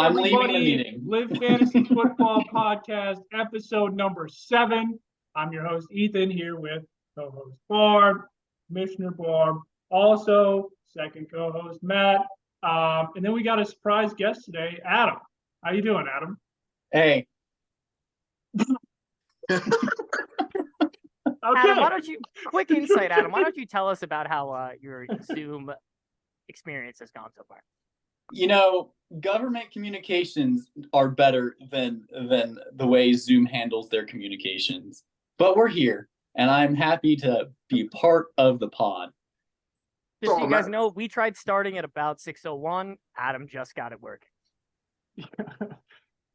I'm leaving the everybody. meeting. Live Fantasy Football Podcast, episode number 7. I'm your host, Ethan, here with co-host Barb, Commissioner Barb, also second co-host Matt. And then we got a surprise guest today, Adam. How you doing, Adam? Hey. Okay. Adam, why don't you, quick insight, Adam, why don't you tell us about how your Zoom experience has gone so far? You know, government communications are better than the way Zoom handles their communications. But we're here, and I'm happy to be part of the pod. Just so you guys know, we tried starting at about 6:01. Adam just got it working.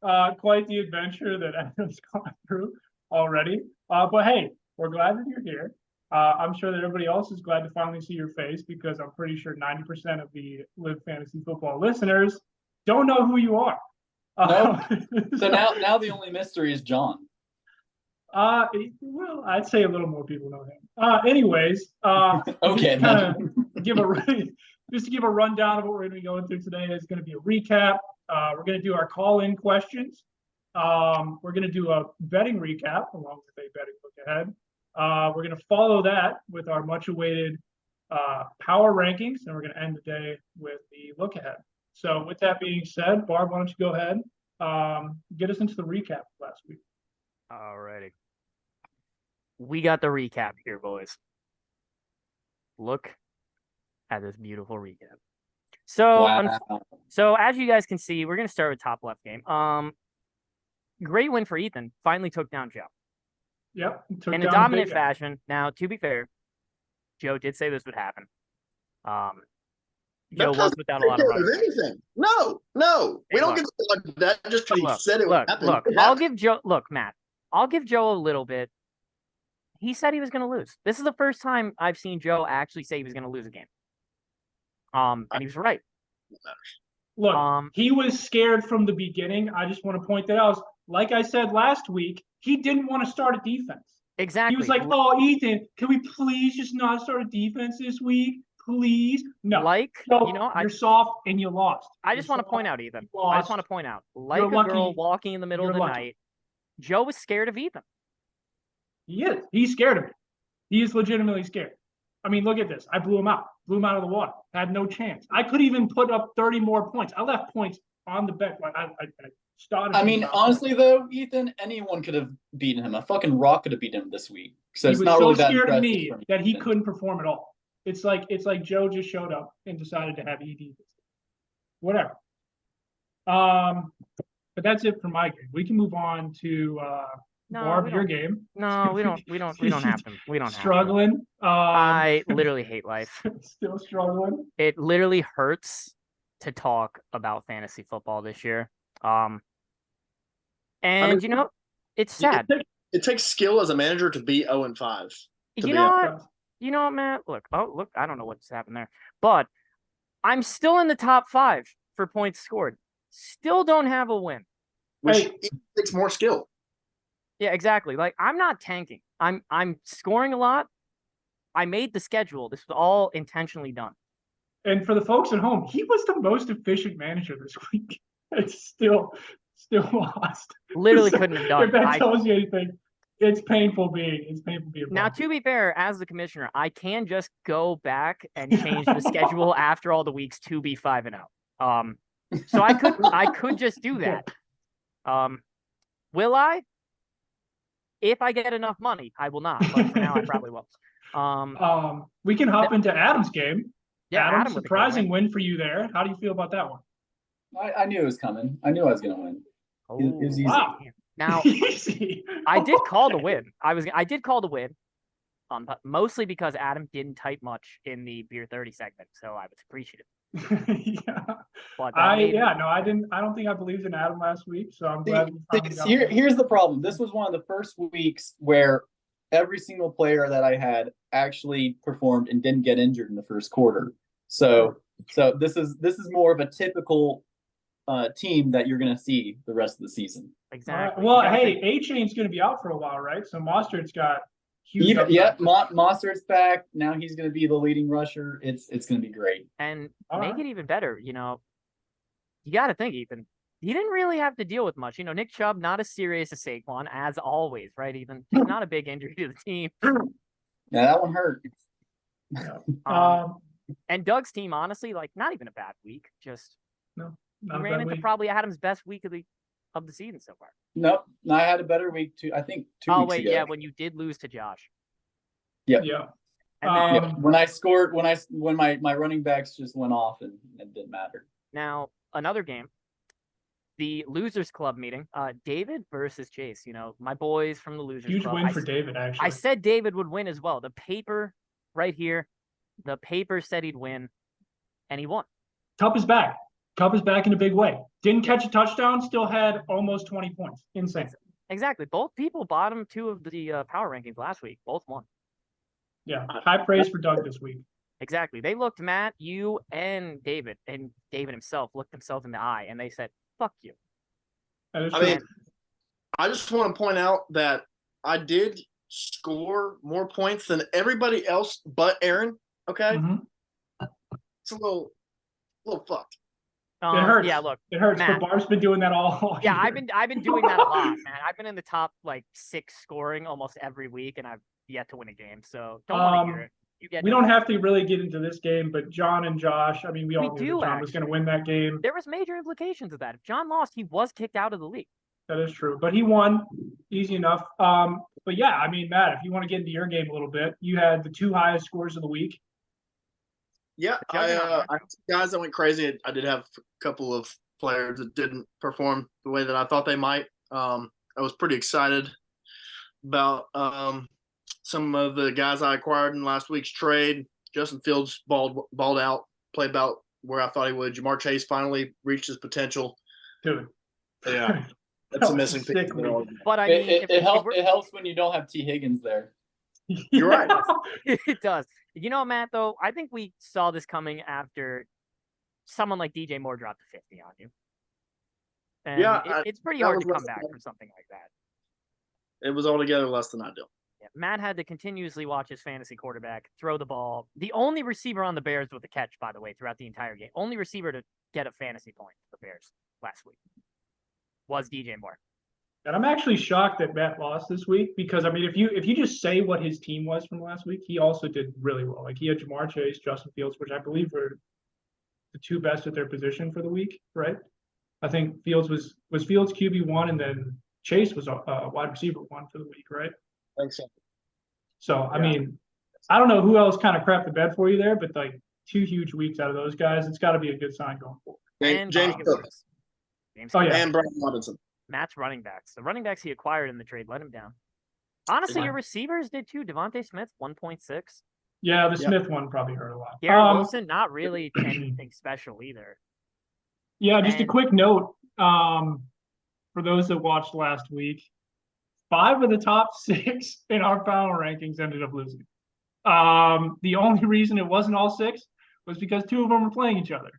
Quite the adventure that Adam's gone through already. But hey, we're glad that you're here. I'm sure that everybody else is glad to finally see your face because I'm pretty sure 90% of the Live Fantasy Football listeners don't know who you are. No. So now the only mystery is John. Well, I'd say a little more people know him. Anyways, okay. Just to give a rundown of what we're going to be going through today is going to be a recap. We're going to do our call-in questions. We're going to do a betting recap along with a betting look ahead. We're going to follow that with our much-awaited power rankings, and we're going to end the day with the look ahead. So with that being said, Barb, why don't you go ahead, get us into the recap of last week. Alrighty. We got the recap here, boys. Look at this beautiful recap. So, wow. So as you guys can see, we're going to start with top left game. Great win for Ethan. Finally took down Joe. Yep. In a dominant fashion. Now, to be fair, Joe did say this would happen. Joe was without a lot of running. Anything. No. We don't get to like that just because he said it would happen. Look, I'll give Joe. Look, Matt. I'll give Joe a little bit. He said he was going to lose. This is the first time I've seen Joe actually say he was going to lose a game. And he was right. Look, he was scared from the beginning. I just want to point that out. Like I said last week, he didn't want to start a defense. Exactly. He was like, "Oh, Ethan, can we please just not start a defense this week? Please." No. You're soft and you lost. I just want to point out, Ethan. I just want to point out, like a girl walking in the middle of the night, Joe was scared of Ethan. He is. He's scared of me. He is legitimately scared. I mean, look at this. I blew him out. Blew him out of the water. Had no chance. I could even put up 30 more points. I left points on the bench. Like I started. I mean, honestly, though, Ethan, anyone could have beaten him. A fucking rock could have beaten him this week. So it's not really that impressive. He was so scared of me that he couldn't perform at all. It's like Joe just showed up and decided to have ED. Whatever. But that's it for my game. We can move on to Barb, your game. No, we don't have to. We don't struggling. Have to. I literally hate life. Still struggling. It literally hurts to talk about fantasy football this year. You know, it's sad. It takes skill as a manager to be 0-5. You know what, Matt? Look, I don't know what's happened there, but I'm still in the top 5 for points scored. Still don't have a win. Which takes more skill. Yeah, exactly. Like, I'm not tanking. I'm scoring a lot. I made the schedule. This was all intentionally done. And for the folks at home, he was the most efficient manager this week. It's still lost. Literally couldn't have done. If that tells you anything, it's painful being. Now, to be fair, as the commissioner, I can just go back and change the schedule after all the weeks to be 5-0. So I could just do that. Will I? If I get enough money, I will not. But for now, I probably will. We can hop into Adam's game. Yeah, Adam, surprising win for you there. How do you feel about that one? I knew it was coming. I knew I was going to win. It was easy. Wow. Now, I did call the win. I did call the win, but mostly because Adam didn't type much in the Beer 30 segment, so I was appreciative. Yeah. But I didn't. I don't think I believed in Adam last week, so I'm glad. Here's the problem. This was one of the first weeks where every single player that I had actually performed and didn't get injured in the first quarter. So this is more of a typical team that you're going to see the rest of the season. Exactly. Well, hey, A-Chain's going to be out for a while, right? So Mostert's got huge. Mostert's back now. He's going to be the leading rusher. It's going to be great. And make it even better. You know, you got to think, Ethan. he didn't really have to deal with much. You know, Nick Chubb, not as serious as Saquon, as always, right? Even just not a big injury to the team. Yeah, that one hurt. And Doug's team, honestly, like not even a bad week. Just not he a ran bad into week. probably Adam's best week of the season so far. Nope, I had a better week too. I think 2 weeks Oh wait, ago. yeah, when you did lose to Josh. Yep. Yeah. And then, Yeah, when I scored, when my running backs just went off and it didn't matter. now another game, the Losers Club meeting. David versus Chase. You know, my boys from the Losers Huge Club. win for David, actually. I said David would win as well. The paper right here, the paper said he'd win, and he won. Cup is back. Cup is back in a big way. Didn't catch a touchdown, still had almost 20 points. Insane. Exactly. Both people bottom 2 of the power rankings last week. Both won. Yeah. High praise for Doug this week. Exactly. They looked, Matt, you and David himself looked himself in the eye, and they said, "Fuck you." That is I true. mean, I just want to point out that I did score more points than everybody else but Aaron. Okay, Mhm. it's a little fucked. It hurts. Yeah, look, It hurts, Matt. but Barb's been doing that all Yeah, year. I've been doing that a lot, man. I've been in the top like 6 scoring almost every week, and I've yet to win a game. So don't want to hear it. We don't have to really get into this game, but John and Josh, I mean, we all knew that John was going to win that game. There was major implications of that. If John lost, he was kicked out of the league. That is true, but he won easy enough. But yeah, I mean, Matt, if you want to get into your game a little bit, you had the 2 highest scores of the week. Yeah, I guys that went crazy. I did have a couple of players that didn't perform the way that I thought they might. I was pretty excited about some of the guys I acquired in last week's trade. Justin Fields balled out, played about where I thought he would. Jamar Chase finally reached his potential. Dude. Yeah, that's a missing piece. But I mean, it helps when you don't have T. Higgins there. You're right. It does. You know, Matt, though, I think we saw this coming after someone like DJ Moore dropped a 50 on you. And yeah, it's pretty hard to come back from something like that. It was altogether less than ideal. Yeah, Matt had to continuously watch his fantasy quarterback throw the ball. The only receiver on the Bears with a catch, by the way, throughout the entire game. Only receiver to get a fantasy point for the Bears last week was DJ Moore. And I'm actually shocked that Matt lost this week because, I mean, if you just say what his team was from last week, he also did really well. Like, he had Jamar Chase, Justin Fields, which I believe were the 2 best at their position for the week, right? I think Fields was Fields QB1, and then Chase was a wide receiver 1 for the week, right? I think so. So, I mean, I don't know who else kind of crapped the bed for you there, but like 2 huge weeks out of those guys, it's got to be a good sign going forward. James Cook. Oh, yeah. And Brian Robinson. Matt's running backs. The running backs he acquired in the trade let him down. Honestly, your receivers did too. Devontae Smith, 1.6. Yeah, the Smith one probably hurt a lot. Garrett Wilson, not really anything special either. Yeah, just a quick note for those that watched last week. 5 of the top 6 in our power rankings ended up losing. The only reason it wasn't all 6 was because 2 of them were playing each other.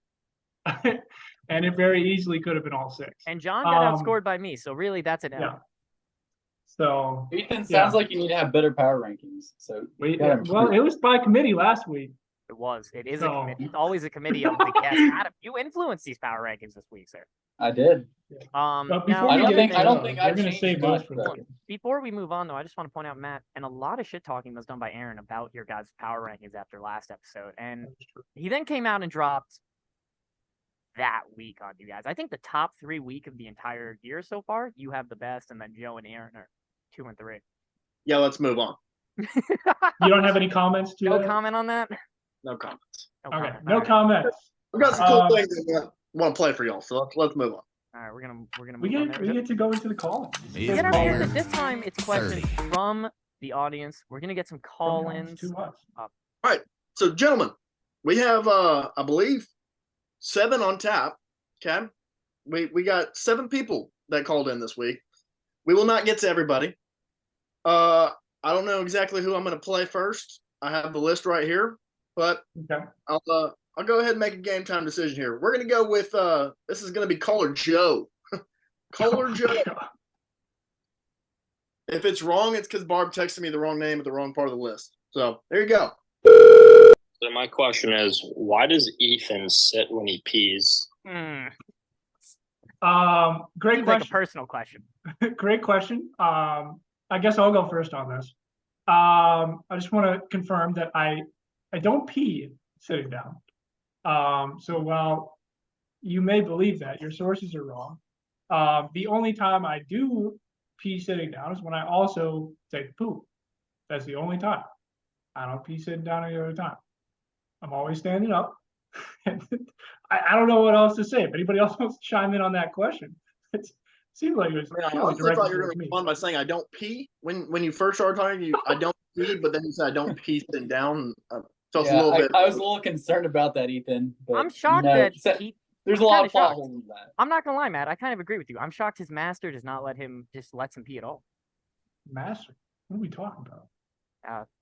And it very easily could have been all 6. And John got outscored by me, so really that's an L. Yeah. So Ethan, sounds like you need to have better power rankings. So well, it was by committee last week. It was. It is a committee. It's always a committee of the guests. Adam, you influenced these power rankings this week, sir. I did. But now, I don't think we're going to save those for later. Before we move on, though, I just want to point out, Matt, and a lot of shit talking was done by Aaron about your guys' power rankings after last episode, and he then came out and dropped that week on you guys. I think the top 3 week of the entire year so far, you have the best, and then Joe and Aaron are 2 and 3. Yeah, let's move on. You don't have any comments to No that? comment on that? No comments. Okay, no comments. We've got some cool things that want to play for y'all, so let's move on. All right, we're gonna move We on. get to go into the call. We get our answers. This time it's questions from the audience. We're gonna get some call-ins. All right, so gentlemen, we have I believe 7 on tap. Okay, we got 7 people that called in this week. We will not get to everybody. I don't know exactly who I'm going to play first. I have the list right here, but I'll go ahead and make a game time decision here. We're going to go with this is going to be Caller Joe. Caller Joe. If it's wrong, it's because Barb texted me the wrong name at the wrong part of the list. So there you go. So my question is, why does Ethan sit when he pees? Great Seems like a question. personal question. Great question. I guess I'll go first on this. I just want to confirm that I don't pee sitting down. So while you may believe that, your sources are wrong. The only time I do pee sitting down is when I also take a poop. That's the only time. I don't pee sitting down any other time. I'm always standing up. I don't know what else to say. If anybody else wants to chime in on that question, it seemed like it was I really honestly thought directed you were towards going to me. respond by saying I don't pee. When you first started talking, I don't pee, but then you said I don't pee sitting down. So it's a Yeah, little bit. I was a little concerned about that, Ethan. But, I'm shocked that he. there's I'm a lot kinda of plot shocked. holes in that. I'm not gonna lie, Matt. I kind of agree with you. I'm shocked his master does not let him lets him pee at all. Master, what are we talking about?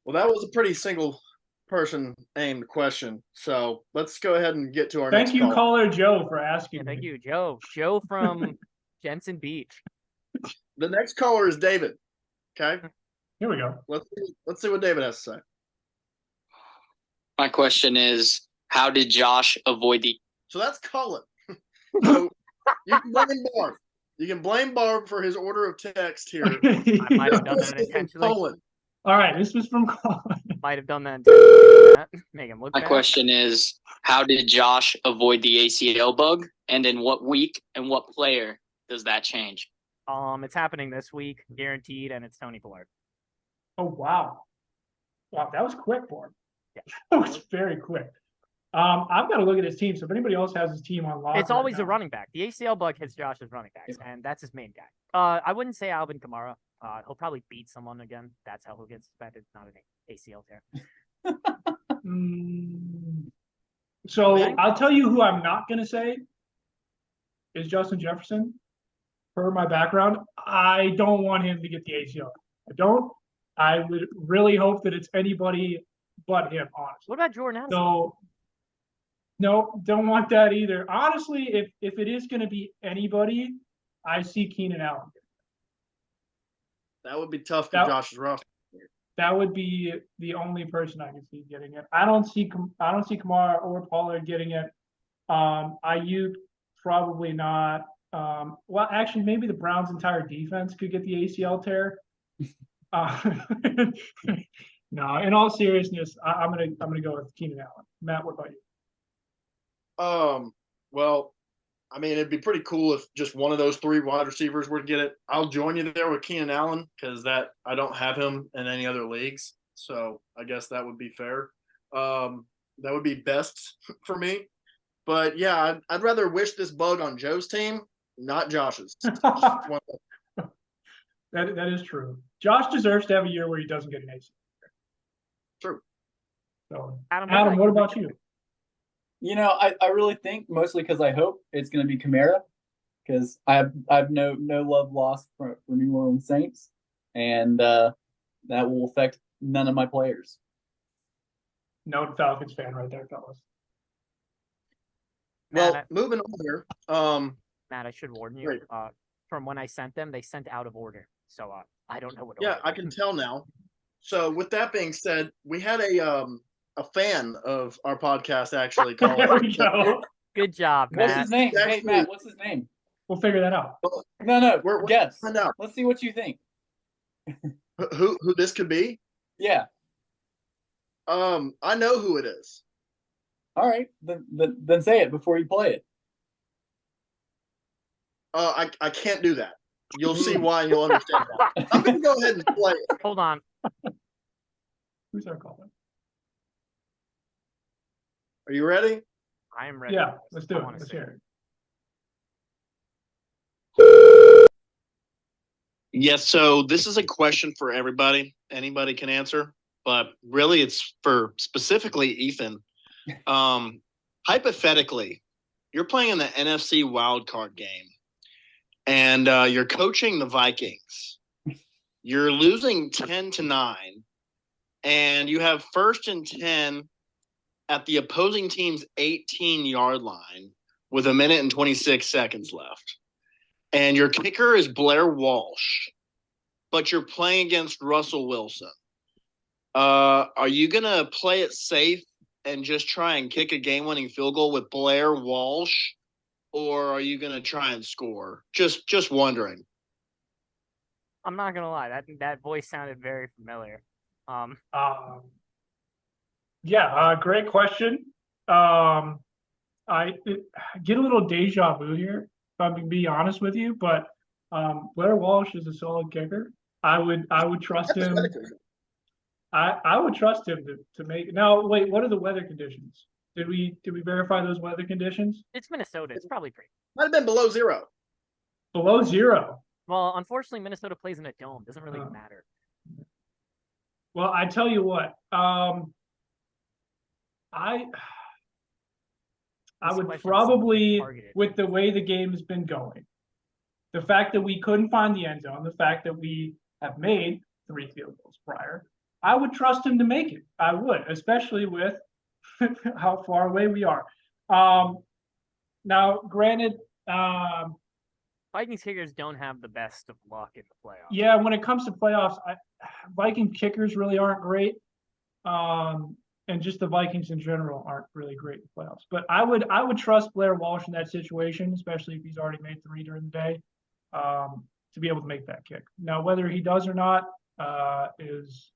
Well, that was a pretty single person aimed question. So let's go ahead and get to our Thank next you, call. caller Joe, for asking. Yeah, thank me. you, Joe. Joe from Jensen Beach. The next caller is David. Okay, Here we go. let's see what David has to say. My question is, how did Josh avoid the? So that's Cullen. So you can blame Barb. You can blame Barb for his order of text here. I might have done This that is intentionally. Cullen. All right, this was from caller. Might have done that intentionally. Matt. Make him look My bad. question is, how did Josh avoid the ACL bug, and in what week and what player does that change? It's happening this week, guaranteed, and it's Tony Pollard. Oh wow, wow, that was quick, Barb. Yeah. That was very quick. I've got to look at his team. So if anybody else has his team on lock, It's always right a now, running back. The ACL bug hits Josh's running backs, and that's his main guy. I wouldn't say Alvin Kamara. He'll probably beat someone again. That's how he'll get suspended, not an ACL tear. So Okay. I'll tell you who I'm not going to say is Justin Jefferson. Per my background, I don't want him to get the ACL. I don't. I would really hope that it's anybody but him, honestly. What about Jordan Addison? So, no, don't want that either. Honestly, if it is going to be anybody, I see Keenan Allen. That would be tough for That- Josh's roster. That would be the only person I can see getting it. I don't see Kamara or Pollard getting it. Ayuk probably not. Well, actually, maybe the Browns' entire defense could get the ACL tear. No, in all seriousness, I'm gonna go with Keenan Allen. Matt, what about you? Well, I mean, it'd be pretty cool if just one of those three wide receivers were to get it. I'll join you there with Keenan Allen because I don't have him in any other leagues, so I guess that would be fair. That would be best for me. But yeah, I'd rather wish this bug on Joe's team, not Josh's. That is true. Josh deserves to have a year where he doesn't get an ACL. True. So, Adam, what about you? You know, I really think mostly because I hope it's going to be Kamara because I have no love lost for New Orleans Saints, and that will affect none of my players. No Falcons fan right there, fellas. Well, Matt, moving on here. Matt, I should warn you. Great. From when I sent them, they sent out of order. So I don't know what. Yeah, order. I can tell now. So with that being said, we had a fan of our podcast actually call. There we go. Good job, What's Matt. his name? Hey, Actually- Matt, what's his name? We'll figure that out. No, We're guess. find out Let's see what you think. who this could be. Yeah. I know who it is. All right. Then say it before you play it. I can't do that. You'll see why and you'll understand why. I'm gonna go ahead and play it. Hold on. Who's our caller? Are you ready? I am ready. Yeah, let's do I it. wanna Let's see hear it. Yes, so this is a question for everybody. Anybody can answer, but really it's for specifically Ethan. Hypothetically, you're playing in the NFC wildcard game and you're coaching the Vikings. You're losing 10-9 and you have 1st and 10 at the opposing team's 18-yard line with 1 minute and 26 seconds left. And your kicker is Blair Walsh, but you're playing against Russell Wilson. Are you going to play it safe and just try and kick a game-winning field goal with Blair Walsh? or are you going to try and score? Just wondering. I'm not gonna lie, that voice sounded very familiar. Yeah, great question. I get a little deja vu here, if I'm gonna be honest with you, but Blair Walsh is a solid kicker. I would trust him. I would trust him to make. Now, wait, what are the weather conditions? Did we verify those weather conditions? It's Minnesota. It's probably pretty. Might have been below 0. Below 0. Well, unfortunately, Minnesota plays in a dome. Doesn't really Oh. matter. Well, I tell you what, I This would question seems probably, targeted. with the way the game has been going, the fact that we couldn't find the end zone, the fact that we have made 3 field goals prior, I would trust him to make it. I would, especially with how far away we are. Now, granted, Vikings kickers don't have the best of luck in the playoffs. yeah, when it comes to playoffs, Viking kickers really aren't great. And just the Vikings in general aren't really great in playoffs. But I would trust Blair Walsh in that situation, especially if he's already made 3 during the day, to be able to make that kick. Now, whether he does or not is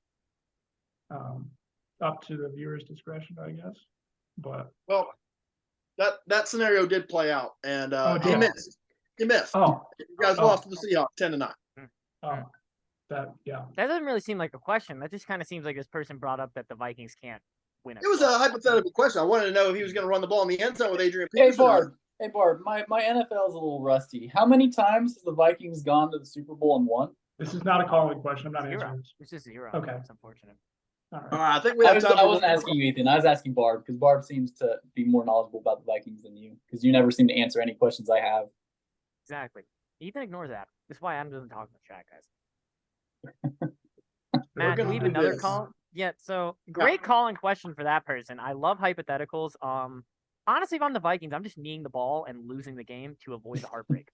up to the viewer's discretion, I guess. But Well, that scenario did play out, and he did it? missed. He missed. oh, You guys lost to the Seahawks 10-9. that yeah. That doesn't really seem like a question. That just kind of seems like this person brought up that the Vikings can't win. It was a hypothetical question. I wanted to know if he was going to run the ball in the end zone with Adrian Hey Peterson. Barb, my NFL is a little rusty. How many times has the Vikings gone to the Super Bowl and won? This is not a calling question. I'm not 0. answering this. It's just 0. Okay. It's unfortunate. All right. I think we have time. I wasn't asking you, Ethan. I was asking Barb because Barb seems to be more knowledgeable about the Vikings than you because you never seem to answer any questions I have. Exactly. Ethan ignores that. That's why Adam doesn't talk in the chat, guys. Matt, do gonna we have do another this. call? Yeah, so great call and question for that person. I love hypotheticals. Honestly, if I'm the Vikings, I'm just kneeing the ball and losing the game to avoid the heartbreak.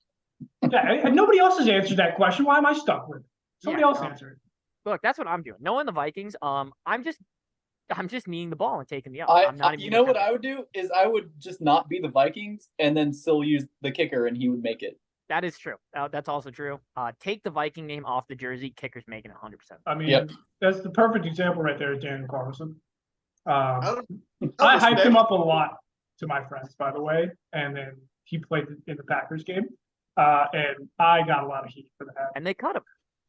Yeah, and nobody else has answered that question. Why am I stuck with it? Somebody else answer it. Look, that's what I'm doing. Knowing the Vikings, I'm just kneeing the ball and taking the L. I'm not even you know what gonna I would do is I would just not be the Vikings and then still use the kicker and he would make it. That is true. That's also true. Take the Viking name off the jersey. Kicker's making 100%. I mean, Yep. that's the perfect example right there, Daniel Carlson. I I hyped him up a lot to my friends, by the way, and then he played in the Packers game, and I got a lot of heat for that. And they cut him.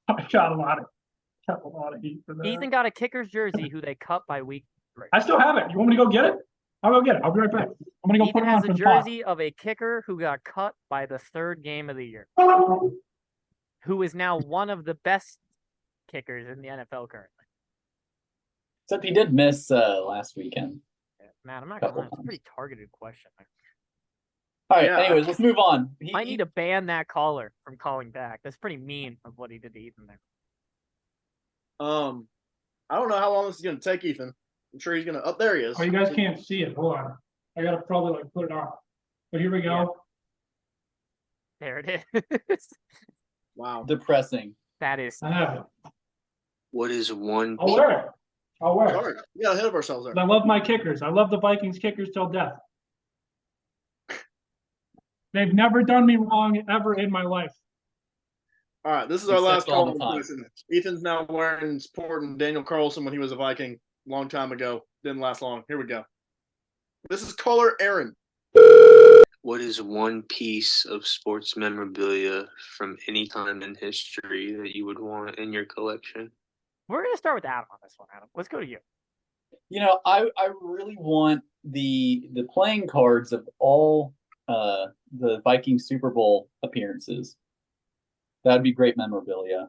I got a lot of heat for that. Ethan got a kicker's jersey who they cut by week 3. I still have it. You want me to go get it? I'll go get it. I'll be right back. I'm gonna go put Ethan it on has for a the pod. jersey of a kicker who got cut by the 3rd game of the year, who is now one of the best kickers in the NFL currently. Except he did miss last weekend. Yeah, Matt, I'm not gonna lie, it's a pretty targeted question. All right. Yeah. Anyways, let's move on. I need to ban that caller from calling back. That's pretty mean of what he did to Ethan there. I don't know how long this is going to take, Ethan. I'm sure he's going to. Up there he is. Oh, you guys can't see it. Hold on. I gotta probably like put it on. But here we go. There it is. Wow. depressing. That is. I have it. What is one? I'll wear it. I'll wear it. Sorry, we got ahead of ourselves there. I love my kickers. I love the Vikings kickers till death. They've never done me wrong ever in my life. All right, this is our He last says all call. the time. Ethan's now wearing and supporting Daniel Carlson when he was a Viking a long time ago. Didn't last long. Here we go. This is caller Aaron. What is one piece of sports memorabilia from any time in history that you would want in your collection? We're gonna start with Adam on this one, Adam. Let's go to you. You know, I really want the playing cards of all the Viking Super Bowl appearances. That'd be great memorabilia.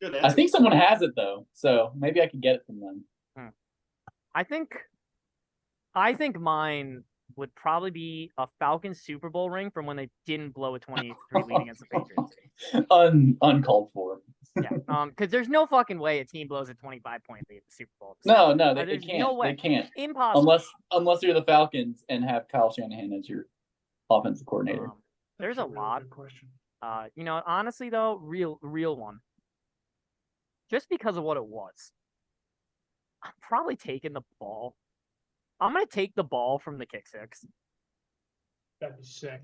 Good I answer. think someone has it though, so maybe I could get it from them. I think mine would probably be a Falcons Super Bowl ring from when they didn't blow a 23 lead against the Patriots. Uncalled for. Yeah. Because there's no fucking way a team blows a 25-point lead at the Super Bowl. No, they There's can't. no way. They can't. Impossible. Unless you're the Falcons and have Kyle Shanahan as your offensive coordinator. There's a Really lot. good question. You know, honestly though, real one. Just because of what it was, I'm probably taking the ball. I'm gonna take the ball from the kick six. That'd be sick.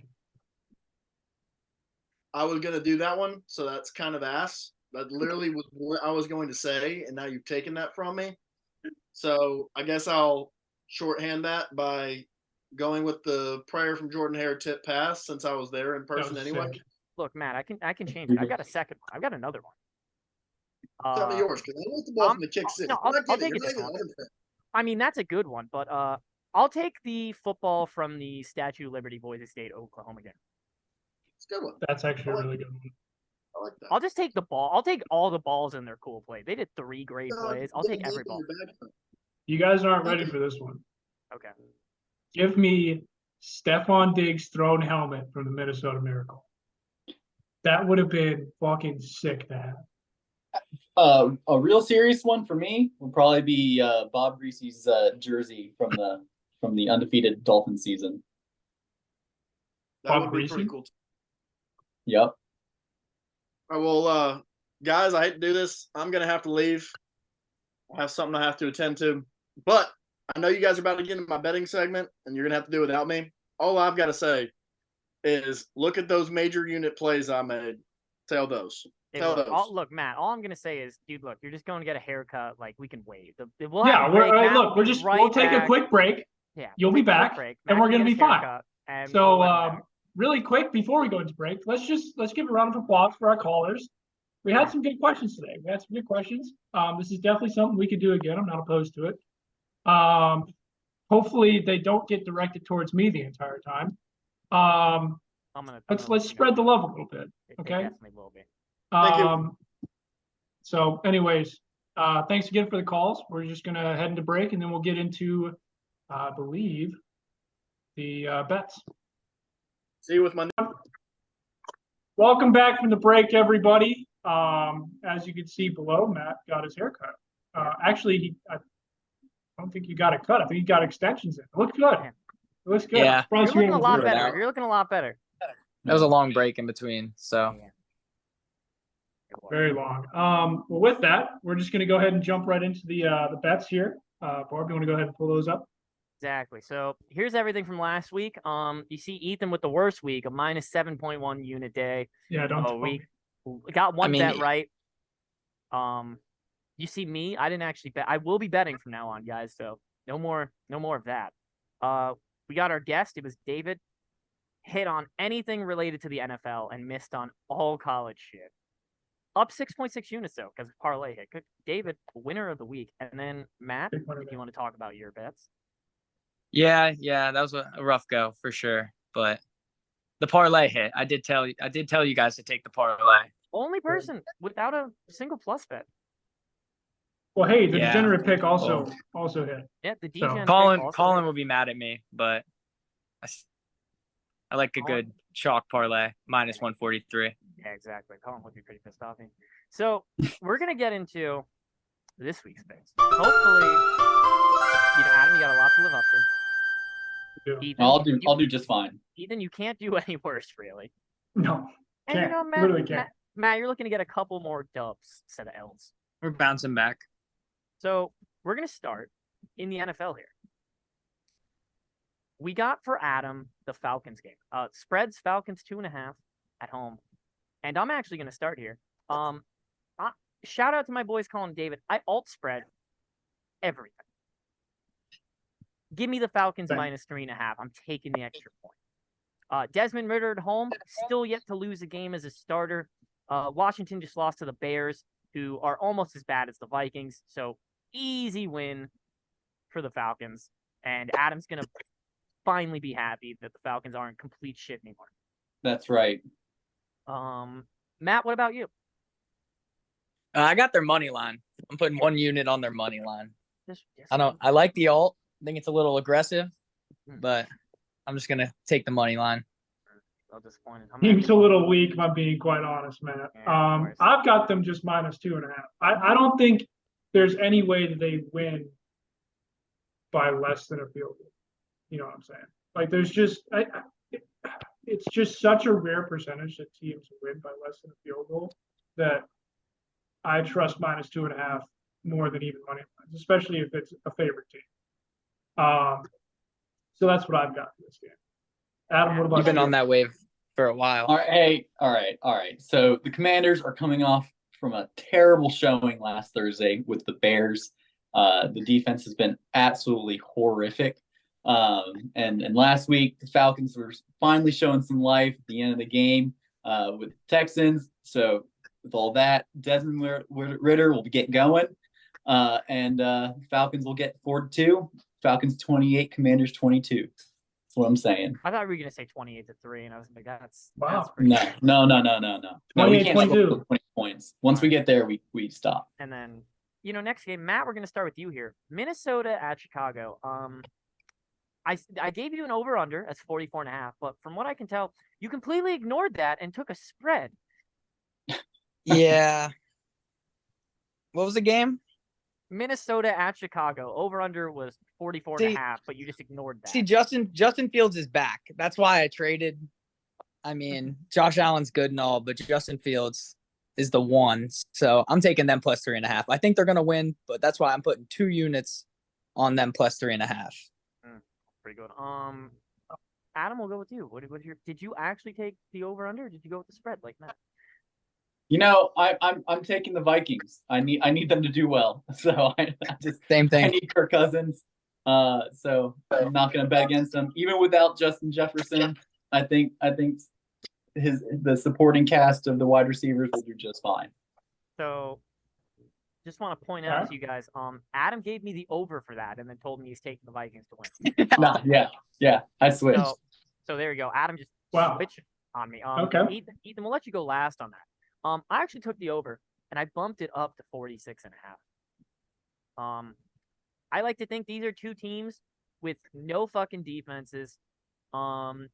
I was gonna do that one, so that's kind of ass. That literally was what I was going to say, and now you've taken that from me. So I guess I'll shorthand that by going with the prayer from Jordan Hare tip pass, since I was there in That person was anyway. sick. Look, Matt, I can change it. I've got a second one. I've got another one. Tell me yours, because I want the ball from the kick six. no, I'll take it this one. I mean, that's a good one, but I'll take the football from the Statue of Liberty Boise State Oklahoma game. It's a good one. That's actually a really good one. I like that. I'll just take the ball. I'll take all the balls in their cool play. They did 3 great plays. I'll take every ball. You guys aren't ready for this one. Okay. Give me Stephon Diggs' thrown helmet from the Minnesota Miracle. That would have been fucking sick to have. A real serious one for me would probably be Bob Greasy's jersey from the undefeated Dolphins season. That Bob would be Greasy? pretty cool. Yep. All right, well, guys, I hate to do this. I'm gonna have to leave. I have something I have to attend to, but I know you guys are about to get into my betting segment, and you're gonna have to do it without me. All I've got to say is look at those major unit plays I made. Tell those. Tell those. Look, Matt. All I'm gonna say is, dude, look, you're just going to get a haircut. Like, we can wait. We'll Yeah, have a break. Matt look, will be we'll take back. a quick break. Yeah, You'll we'll be take a quick back, break. and Matt we're can gonna get be his fine. haircut, and So, we'll let him back. really quick before we go into break, let's give a round of applause for our callers. We had some good questions today. This is definitely something we could do again. I'm not opposed to it. Hopefully they don't get directed towards me the entire time. Let's spread the love a little bit. Okay. It definitely will be. Thank you. So anyways, thanks again for the calls. We're just gonna head into break, and then we'll get into, I believe, the bets. See you with my. Welcome back from the break, everybody. As you can see below, Matt got his haircut. Actually, I don't think he got it cut. I think he got extensions in. It looks good. It looks good. Yeah. You're looking a lot figure it better. out. You're looking a lot better. That was a long break in between, so. Yeah. Very long. Well, with that, we're just going to go ahead and jump right into the bets here. Barb, you want to go ahead and pull those up? Exactly. So here's everything from last week. You see Ethan with the worst week, a minus 7.1 unit day. Yeah, don't. We got one I mean, bet right. You see me, I didn't actually bet. I will be betting from now on, guys. So no more of that. We got our guest. It was David. Hit on anything related to the NFL and missed on all college shit. Up 6.6 units though, because parlay hit. Good. David, winner of the week, and then Matt, if you want to talk about your bets. Yeah, that was a rough go for sure. But the parlay hit. I did tell you guys to take the parlay. Only person without a single plus bet. Well, hey, the Yeah. degenerate pick also hit. Yeah, the So- DJ. Colin will be mad at me, but I like a good chalk parlay, minus 143. Yeah, exactly. Colin would be pretty pissed off. So we're gonna get into this week's picks. Hopefully, Adam, you got a lot to live up to. Yeah. Ethan, I'll do just fine. Ethan, you can't do any worse, really. No, And can't. Matt, Literally can't. Matt, you're looking to get a couple more dubs instead of L's. We're bouncing back. So we're gonna start in the NFL here. We got for Adam the Falcons game. Spreads Falcons 2.5 at home, and I'm actually gonna start here. Shout out to my boys Colin and David. I alt spread everything. Give me the Falcons minus 3.5. I'm taking the extra point. Desmond Ridder at home, still yet to lose a game as a starter. Washington just lost to the Bears, who are almost as bad as the Vikings. So easy win for the Falcons. And Adam's going to finally be happy that the Falcons aren't complete shit anymore. That's right. Matt, what about you? I got their money line. I'm putting 1 unit on their money line. Just I like the alt. I think it's a little aggressive, but I'm just gonna take the money line. I'm disappointed. Seems a little weak, if I'm being quite honest, Matt. Yeah, of course. I've got them just minus 2.5. I don't think there's any way that they win by less than a field goal. You know what I'm saying? Like, there's just it's just such a rare percentage that teams win by less than a field goal that I trust minus 2.5 more than even money lines, especially if it's a favorite team. So that's what I've got for this game. Adam, what about You've been you? on that wave for a while. All right, hey, all right. So the Commanders are coming off from a terrible showing last Thursday with the Bears. The defense has been absolutely horrific. And last week the Falcons were finally showing some life at the end of the game with the Texans. So with all that, Desmond Ritter will get going, and Falcons will get 4-2. Falcons 28, Commanders 22. That's what I'm saying. I thought we were gonna say 28-3, and I was like, that's Wow. pretty No, good. no. No, we can't 28-22. score 20 points. Once we get there, we stop. And then, next game, Matt, we're gonna start with you here. Minnesota at Chicago. I gave you an over/under as 44.5, but from what I can tell, you completely ignored that and took a spread. Yeah. What was the game? Minnesota at Chicago. Over/under was 44.5, but you just ignored that. See, Justin Fields is back. That's why I traded. I mean, Josh Allen's good and all, but Justin Fields is the one. So I'm taking them plus 3.5. I think they're gonna win, but that's why I'm putting 2 units on them plus 3.5. Pretty good. Adam, we'll go with you. Did you actually take the over/under, or did you go with the spread like Matt? I'm taking the Vikings. I need them to do well. So I just Same thing. I need Kirk Cousins. So I'm not going to bet against them, even without Justin Jefferson. I think the supporting cast of the wide receivers will do just fine. So, just want to point out to you guys, Adam gave me the over for that, and then told me he's taking the Vikings to win. Yeah, I switched. So there you go. Adam just switched on me. Okay. Ethan, we'll let you go last on that. I actually took the over, and I bumped it up to 46.5. I like to think these are two teams with no fucking defenses. I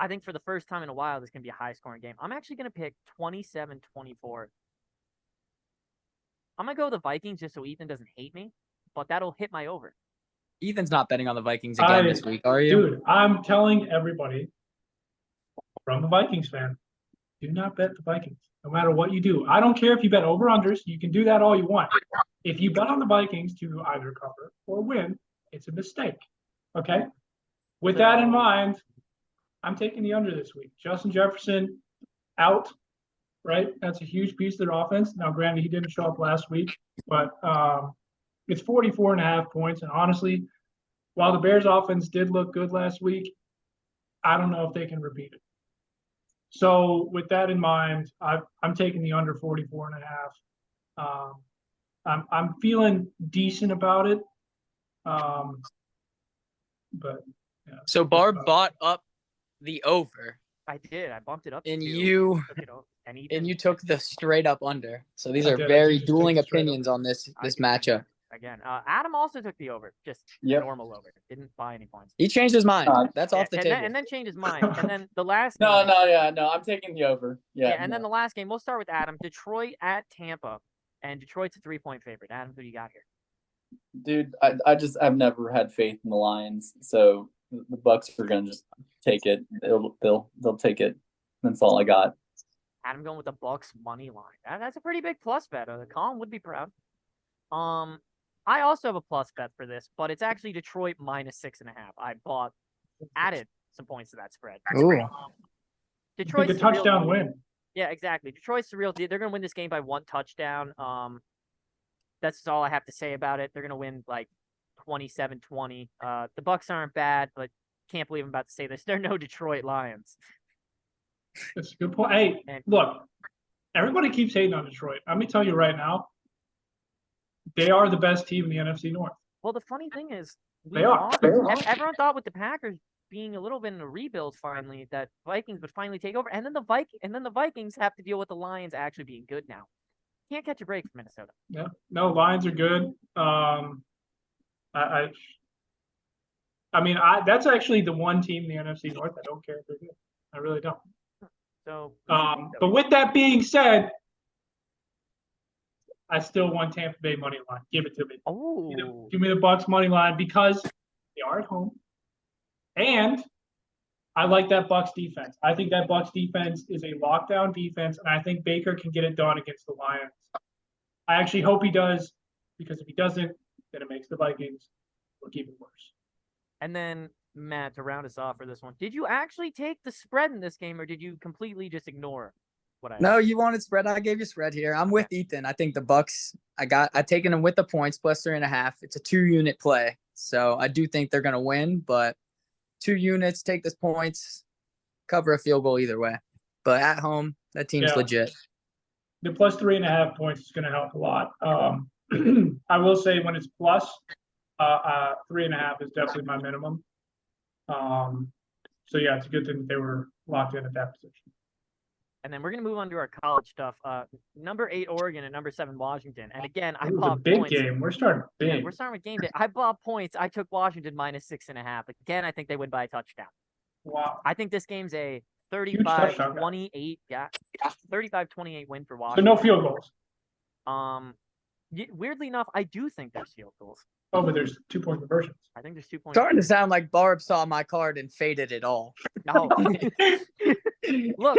think for the first time in a while, this can be a high-scoring game. I'm actually going to pick 27-24. I'm going to go with the Vikings just so Ethan doesn't hate me, but that'll hit my over. Ethan's not betting on the Vikings again this week, are you? Dude, I'm telling everybody from a Vikings fan, do not bet the Vikings, no matter what you do. I don't care if you bet over-unders. You can do that all you want. If you bet on the Vikings to either cover or win, it's a mistake. Okay? With that in mind, I'm taking the under this week. Justin Jefferson out, right? That's a huge piece of their offense. Now, granted, he didn't show up last week, but it's 44.5 points. And honestly, while the Bears offense did look good last week, I don't know if they can repeat it. So with that in mind, I'm taking the under 44.5. I'm feeling decent about it. But yeah. So Barb bought up the over, I did. I bumped it up. to and 2. you Took it over. And Ethan, you took the straight up under. So these I are did. I very did just take dueling the straight up. opinions on this I did matchup. again. Adam also took the over, just normal over. Didn't buy any points. He changed his mind. That's off the table. And then changed his mind. And then the last No, game, I'm taking the over. and then the last game, we'll start with Adam. Detroit at Tampa, and Detroit's a 3-point favorite. Adam, who do you got here? Dude, I've never had faith in the Lions, so the Bucks are gonna just take it. They'll take it. That's all I got. Adam going with the Bucks money line. That's a pretty big plus bet. Colin would be proud. I also have a plus bet for this, but it's actually Detroit minus 6.5. I added some points to that spread. Ooh. Detroit's a touchdown win. Yeah, exactly. Detroit's the real deal. They're gonna win this game by 1 touchdown. That's all I have to say about it. They're gonna win like 27-20. The Bucks aren't bad, but can't believe I'm about to say this. They're no Detroit Lions. That's a good point. Hey, look, everybody keeps hating on Detroit. Let me tell you right now, they are the best team in the NFC North. Well, the funny thing is, everyone thought with the Packers being a little bit in a rebuild finally that Vikings would finally take over, and then the Vikings have to deal with the Lions actually being good now. Can't catch a break from Minnesota. Yeah, no, Lions are good. That's actually the one team in the NFC North I don't care if they're good. I really don't. So, but with that being said, I still want Tampa Bay money line. Give it to me. Oh, Give me the Bucks money line because they are at home, and I like that Bucks defense. I think that Bucks defense is a lockdown defense, and I think Baker can get it done against the Lions. I actually hope he does, because if he doesn't, then it makes the Vikings look even worse. and then Matt, to round us off for this one, did you actually take the spread in this game, or did you completely just ignore what I No, asked? you wanted spread. I gave you spread here. I'm with Ethan. I think the Bucks. I taken them with the points plus 3.5. It's a 2-unit play, so I do think they're gonna win. But 2 units, take this points, cover a field goal either way. But at home, that team's Yeah. legit. The plus 3.5 points is going to help a lot. I will say when it's plus 3.5 is definitely my minimum. So yeah, it's a good thing that they were locked in at that position. And then we're gonna move on to our college stuff. Number 8 Oregon and number 7 Washington. And again, I It was a bought big points. game. We're starting Yeah, big. we're starting with game day. I bought points. I took Washington minus 6.5. Again, I think they win by a touchdown. Wow. I think this game's a touchdown. 35-28. Yeah, 35-28 win for So Washington. no field goals. Weirdly enough, I do think there's field goals. Oh, but there's 2-point conversions. I think there's 2 points. Starting to sound like Barb saw my card and faded it all. No. Look.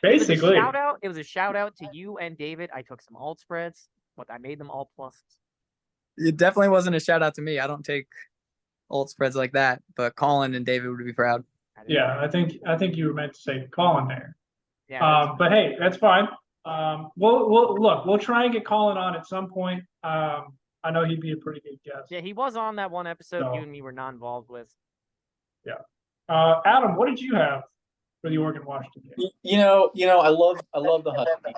Basically. It was a shout out to you and David. I took some alt spreads, but I made them all pluses. It definitely wasn't a shout out to me. I don't take old spreads like that, but Colin and David would be proud. Yeah, I think you were meant to say Colin there. Yeah. But hey, that's fine. We'll try and get Colin on at some point. I know he'd be a pretty good guest. Yeah, he was on that one episode So. you and me were not involved with. Adam, what did you have for the Oregon Washington game? You know, I love the Huskies.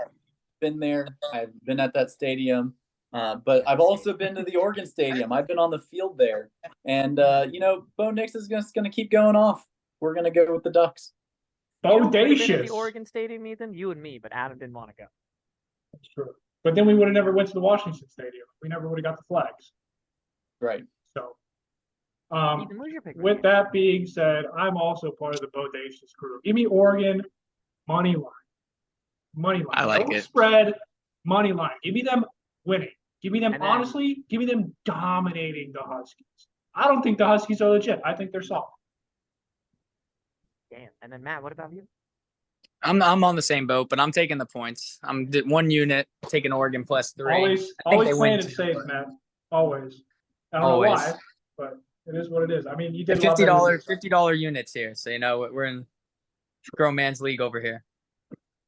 Been there. I've been at that stadium. But I've also been to the Oregon Stadium. I've been on the field there. And Bo Nix is just gonna keep going off. We're gonna go with the Ducks. You know who could've been at Bodacious. the Oregon Stadium, Ethan? You and me, but Adam didn't want to go. That's true. But then we would have never went to the Washington Stadium. We never would have got the flags. Right. So Ethan, who's your pick? with that being said, I'm also part of the Bodacious crew. Give me Oregon money line. Money line. I like Don't it. spread money line. Give me them winning. Give me them And then- honestly, give me them dominating the Huskies. I don't think the Huskies are legit. I think they're soft. Damn. And then Matt, what about you? I'm on the same boat, but I'm taking the points. I'm 1 unit, taking Oregon plus 3. Always they win playing it too, safe, but- man. Always. I don't Always. know why, but it is what it is. I mean, you did $50 units here, so we're in grown man's league over here.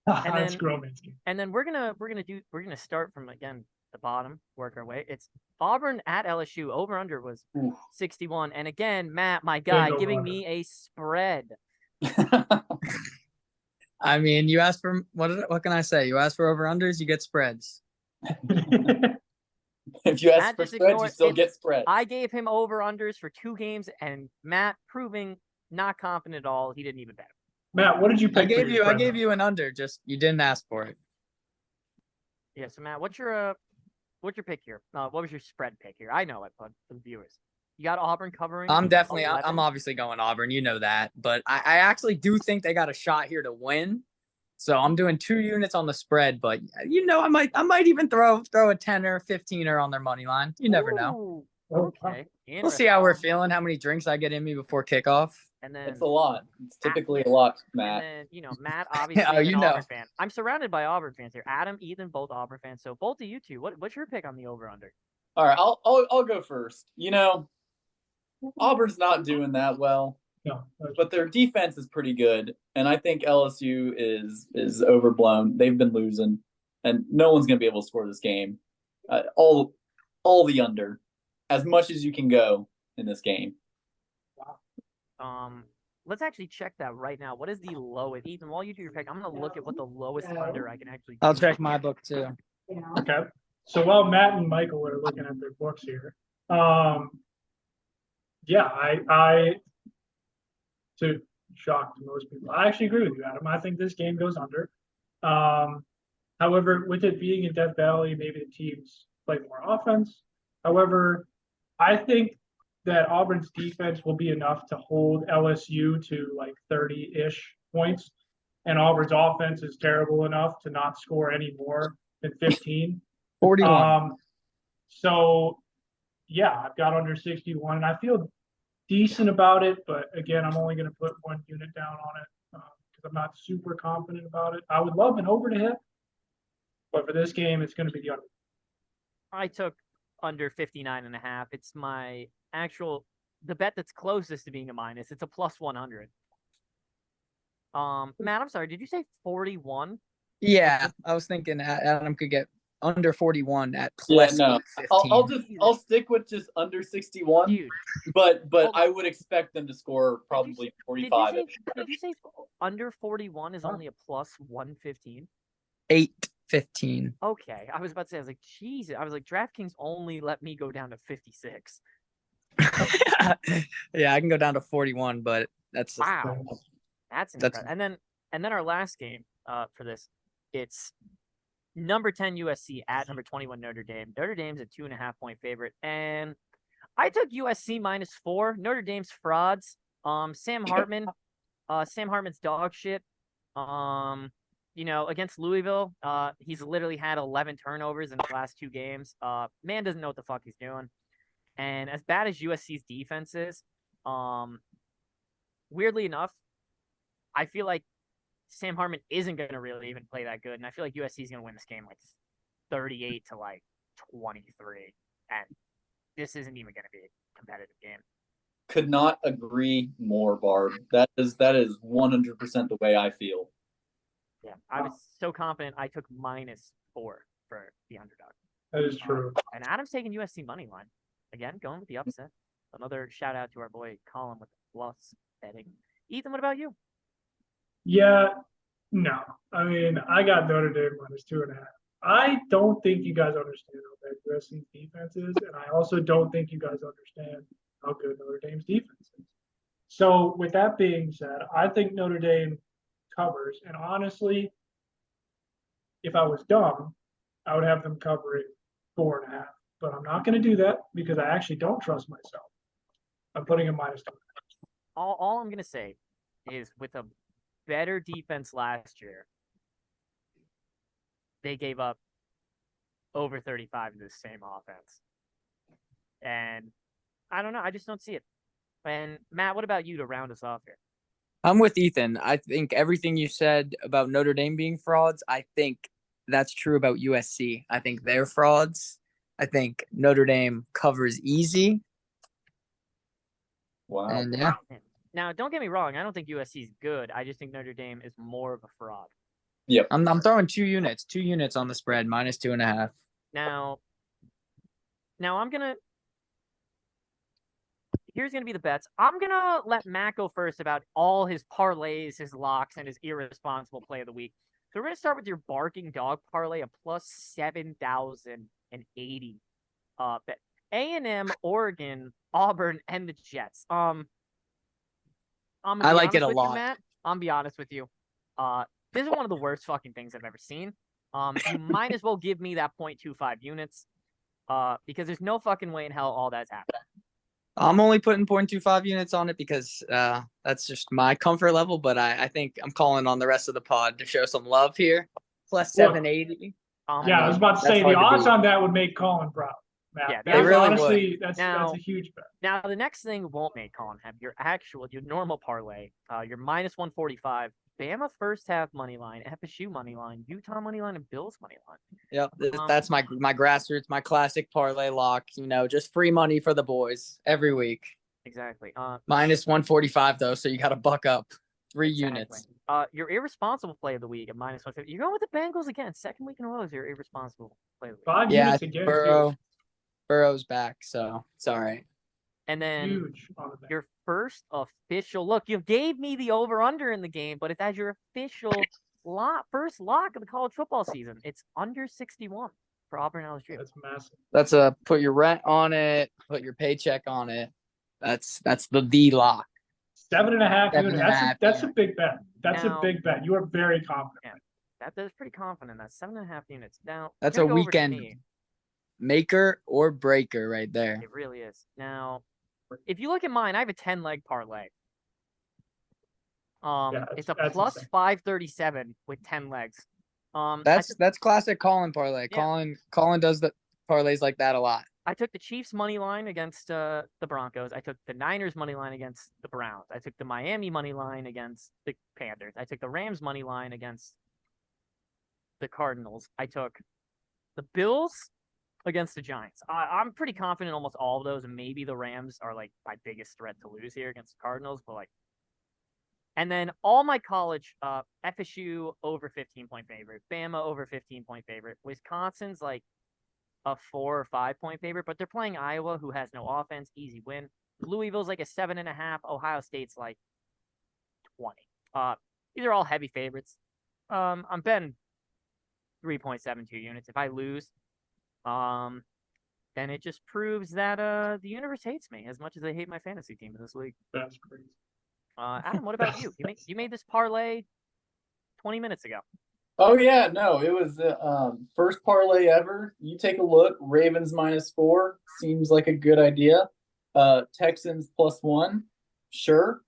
And That's then- grown man's game. And then we're gonna start from again the bottom, work our way. It's Auburn at LSU. Over under was Ooh. 61. And again, Matt, my guy, over giving under. me a spread. I mean, you ask for what can I say? You ask for over unders, you get spreads. If you ask Matt for just spreads, ignore- you still it- get spread. I gave him over unders for 2 games, and Matt proving not confident at all. He didn't even bet. Matt, what did you pick? I gave you an under, just you didn't ask for it. Yeah. So Matt, what's your pick here? What was your spread pick here? I know it, but for the viewers, you got Auburn covering. I'm 11. obviously going Auburn, you know that, but I actually do think they got a shot here to win. So I'm doing 2 units on the spread, but I might even throw a 10-er, 15-er on their money line. You never know. Ooh, okay. We'll see how we're feeling, how many drinks I get in me before kickoff. And then It's a lot. It's typically a lot, Matt. And then, Matt, obviously, Oh, is you an know. Auburn fan. I'm surrounded by Auburn fans here. Adam, Ethan, both Auburn fans. So both of you two, what's your pick on the over/under? All right, I'll go first. Auburn's not doing that well, No. but their defense is pretty good, and I think LSU is overblown. They've been losing, and no one's gonna be able to score this game. All the under, as much as you can go in this game. Let's actually check that right now. What is the lowest? Ethan, while you do your pick, I'm gonna look at what the lowest under I can actually. I'll do. check my book too. Okay. So while Matt and Michael are looking at their books here, yeah, I to shock to most people, I actually agree with you, Adam. I think this game goes under. However, with it being in Death Valley, maybe the teams play more offense. However, I think that Auburn's defense will be enough to hold LSU to like 30-ish points, and Auburn's offense is terrible enough to not score any more than 15. 41. So yeah, I've got under 61, and I feel decent about it. But again, I'm only going to put 1 unit down on it because I'm not super confident about it. I would love an over to hit, but for this game, it's going to be the under. I took under 59.5. It's my actual the bet that's closest to being a minus. It's a plus 100. Matt, I'm sorry. Did you say 41? Yeah, I was thinking Adam could get under 41 at Yeah, plus no. 15. I'll stick with just under 61, Dude, but hold I would expect them to score probably 45. did you say under 41 is only a plus 115? 8-15. Okay, I was about to say, I was like, Jesus. I was like, DraftKings only let me go down to 56. Yeah, I can go down to 41, but that's Wow, that's That's- incredible. And then our last game for this, it's number 10 USC at number 21 Notre Dame. Notre Dame's a 2.5-point favorite, and I took USC -4. Notre Dame's frauds. Sam Hartman's dog shit. Against Louisville, he's literally had 11 turnovers in his last 2 games. Man doesn't know what the fuck he's doing. And as bad as USC's defense is, weirdly enough, I feel like Sam Hartman isn't going to really even play that good. And I feel like USC is going to win this game like 38 to like 23. And this isn't even going to be a competitive game. Could not agree more, Barb. That is 100% the way I feel. Yeah, I was so confident I took -4 for the underdog. That is true. And Adam's taking USC money line. Again, going with the upset. Another shout out to our boy Colin with the plus betting. Ethan, what about you? Yeah, no. I mean, I got Notre Dame -2.5. I don't think you guys understand how bad USC's defense is, and I also don't think you guys understand how good Notre Dame's defense is. So, with that being said, I think Notre Dame covers, and honestly, if I was dumb, I would have them cover it 4.5. But I'm not going to do that because I actually don't trust myself. I'm putting a -2. All I'm going to say is with a better defense last year, they gave up over 35 in this same offense. And I don't know. I just don't see it. And Matt, what about you to round us off here? I'm with Ethan. I think everything you said about Notre Dame being frauds, I think that's true about USC. I think they're frauds. I think Notre Dame covers easy. Wow. And yeah, Now, don't get me wrong. I don't think USC is good. I just think Notre Dame is more of a fraud. Yep. I'm throwing 2 units on the spread, -2.5. Now I'm gonna. Here's gonna be the bets. I'm gonna let Matt go first about all his parlays, his locks, and his irresponsible play of the week. So we're gonna start with your barking dog parlay, a plus 7,080 bet. A&M, Oregon, Auburn, and the Jets. I'm gonna I be like it honest a with lot. you, Matt. I'm gonna be honest with you. This is one of the worst fucking things I've ever seen. You might as well give me that 0.25 units. Because there's no fucking way in hell all that's happening. I'm only putting 0.25 units on it because that's just my comfort level. But I think I'm calling on the rest of the pod to show some love here. Plus 780. Yeah, I was about to say the odds on that would make Colin proud. Matt. Yeah, That's they really honestly, would. that's Now- a huge bet. Now the next thing won't make Colin have your normal parlay. Your -145. Bama first half money line, FSU money line, Utah money line, and Bills money line. Yep, that's my grassroots, my classic parlay lock. Just free money for the boys every week. Exactly. -145 though, so you got to buck up 3 Exactly. units. Your irresponsible play of the week at -150. You're going with the Bengals again. Second week in a row is your irresponsible play of the week. 5 Yeah, units again. Burrow's back, so it's all right. And then Huge on the bet. your first official look. You gave me the over/under in the game, but it's as your official first lock of the college football season. It's under 61 for Auburn LSU. That's massive. That's put your rent on it, put your paycheck on it. That's the lock. 7.5 units. 7.5 That's a big bet. That's Now- a big bet. You are very confident. That's pretty confident. That's 7.5 units. Now That's gonna a go over to weekend me. maker or breaker right there. It really is. Now, if you look at mine, I have a 10-leg parlay. Yeah, It's a that's plus insane. 537 with 10 legs. That's classic Colin parlay. Yeah. Colin does the parlays like that a lot. I took the Chiefs money line against the Broncos. I took the Niners money line against the Browns. I took the Miami money line against the Panthers. I took the Rams money line against the Cardinals. I took the Bills against the Giants. I'm pretty confident in almost all of those, and maybe the Rams are like my biggest threat to lose here against the Cardinals. But like, and then all my college, FSU over 15-point favorite, Bama over 15-point favorite, Wisconsin's like a 4 or 5-point favorite, but they're playing Iowa, who has no offense, easy win. Louisville's like a 7.5. Ohio State's like 20. These are all heavy favorites. I'm betting 3.72 units. If I lose, then it just proves that the universe hates me as much as they hate my fantasy team in this league. That's crazy. Adam, what about you? You made this parlay 20 minutes ago. Oh yeah, no, it was the first parlay ever. You take a look. Ravens -4 seems like a good idea. Texans +1, sure,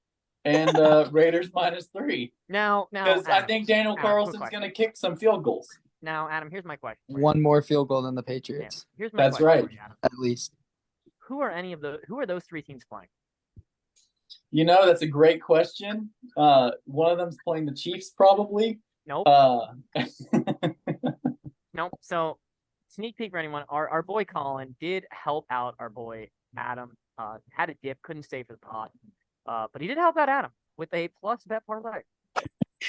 and Raiders -3. Now, Because I Adam, think Daniel Adam, quick Carlson's question. going to kick some field goals. Now, Adam, here's my question. for you. One more field goal than the Patriots, Here's my That's question right. for you, Adam. at least. Who are those three teams playing? You know, that's a great question. One of them's playing the Chiefs, probably. Nope. Nope. So, sneak peek for anyone. Our boy Colin did help out our boy Adam. Had a dip, couldn't stay for the pot. But he did help out Adam with a plus bet parlay.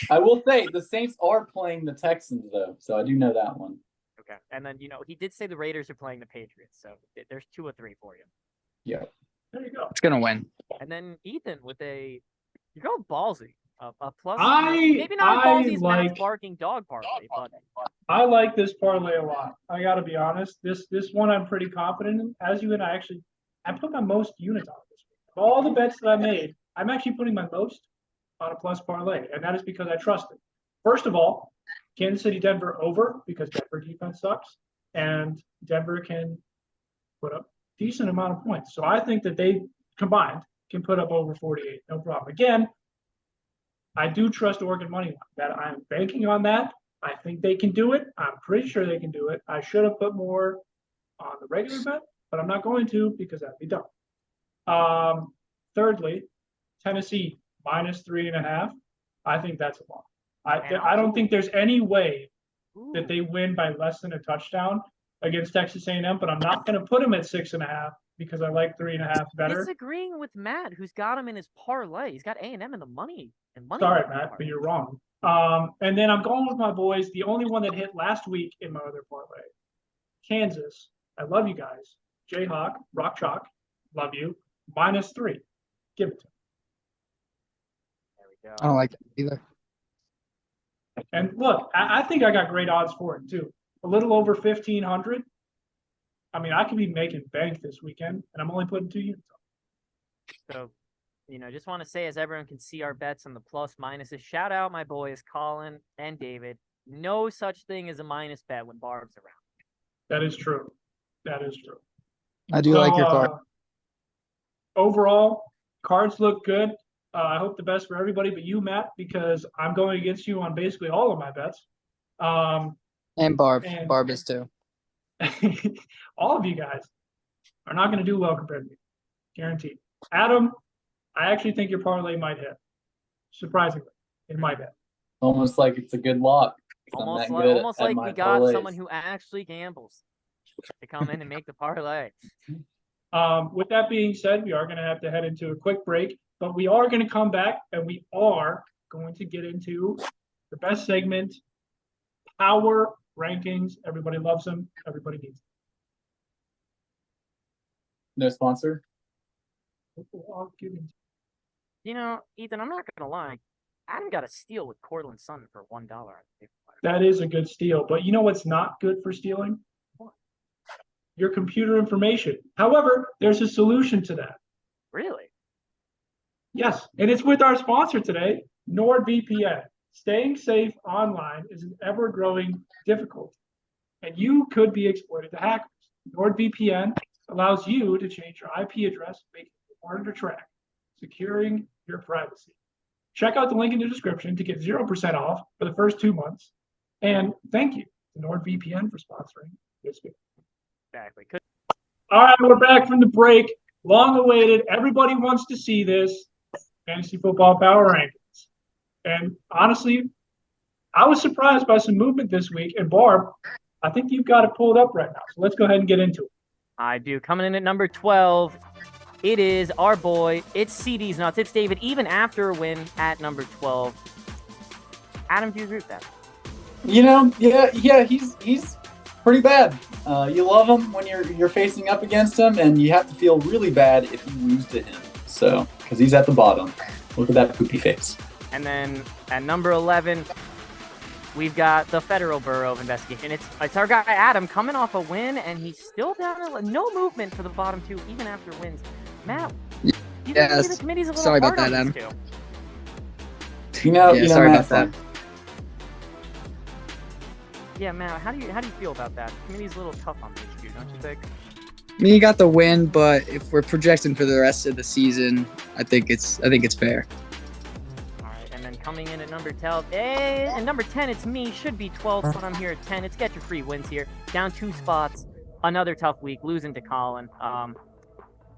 I will say the Saints are playing the Texans, though, so I do know that one. Okay. And then, he did say the Raiders are playing the Patriots. So, there's 2 or 3 for you. Yeah. There you go. It's gonna win. And then Ethan with you're going ballsy. A plus, I- maybe not as ballsy as I Matt's like- barking dog parlay, but I like this parlay a lot. I got to be honest. This one I'm pretty confident in. As you and I put my most units on this week. Of all the bets that I made, I'm actually putting my most on a plus parlay, and that is because I trust it. First of all, Kansas City, Denver over because Denver defense sucks, and Denver can put up a decent amount of points. So I think that they combined can put up over 48, no problem. Again, I do trust Oregon money line. That I'm banking on that. I think they can do it. I'm pretty sure they can do it. I should have put more on the regular bet, but I'm not going to because that'd be dumb. Thirdly, Tennessee -3.5. I think that's a lot. I don't think there's any way that they win by less than a touchdown against Texas A&M, but I'm not going to put them at 6.5 because I like 3.5 better. disagreeing with Matt, who's got him in his parlay. He's got A&M in the money. Sorry, Matt, but you're wrong. And then I'm going with my boys. The only one that hit last week in my other parlay, Kansas. I love you guys. Jayhawk, Rock Chalk, love you. -3. Give it to me. There we go. I don't like it either. And look, I think I got great odds for it too. A little over 1,500. I mean, I could be making bank this weekend, and I'm only putting 2 units on. So, just want to say, as everyone can see our bets on the plus minuses, shout out my boys Colin and David. No such thing as a minus bet when Barb's around. That is true. That is true. I do like your card. Overall, cards look good. I hope the best for everybody but you, Matt, because I'm going against you on basically all of my bets. And Barb. and- Barb is too. all of you guys are not going to do well compared to me. Guaranteed. Adam, I actually think your parlay might hit. Surprisingly, it might hit. Almost like it's a good lock. 'Cause I'm Almost that like, good almost at like my we got parlays. someone who actually gambles to come in and make the parlay. With that being said, we are going to have to head into a quick break, but we are going to come back and we are going to get into the best segment, power rankings. Everybody loves them. Everybody needs No sponsor. them. I'll give you- Ethan, I'm not gonna lie. Adam got a steal with Cortland Sutton for $1. That is a good steal, but you know what's not good for stealing? Your computer information. However, there's a solution to that. Really? Yes, and it's with our sponsor today, NordVPN. Staying safe online is an ever-growing difficulty, and you could be exploited to hackers. NordVPN allows you to change your IP address, making it harder to track, securing your privacy. Check out the link in the description to get 0% off for the first 2 months. And thank you to NordVPN for sponsoring this video. Exactly. All right, we're back from the break. Long awaited. Everybody wants to see this fantasy football power rankings. And honestly, I was surprised by some movement this week. And Barb, I think you've got it pulled up right now. So let's go ahead and get into it. I do. Coming in at number 12, it is our boy. It's CD's Nuts. It's David, even after a win at number 12. Adam, do you agree with that? Yeah, he's pretty bad. You love him when you're facing up against him, and you have to feel really bad if you lose to him. So, because he's at the bottom. Look at that poopy face. And then at number 11, we've got the Federal Bureau of Investigation. It's our guy Adam coming off a win, and he's still down. No movement for the bottom two, even after wins. Matt, you Yes. the committee's a little Sorry about hard that, on these Adam. two. Sorry Matt, about that. Yeah, Matt, how do you feel about that? The committee's a little tough on these two, don't you think? I mean, you got the win, but if we're projecting for the rest of the season, I think it's fair. All right, and then coming in at number 12, and number 10, it's me. Should be 12, but I'm here at 10. It's Get Your Free Wins here. Down 2 spots. Another tough week, losing to Colin.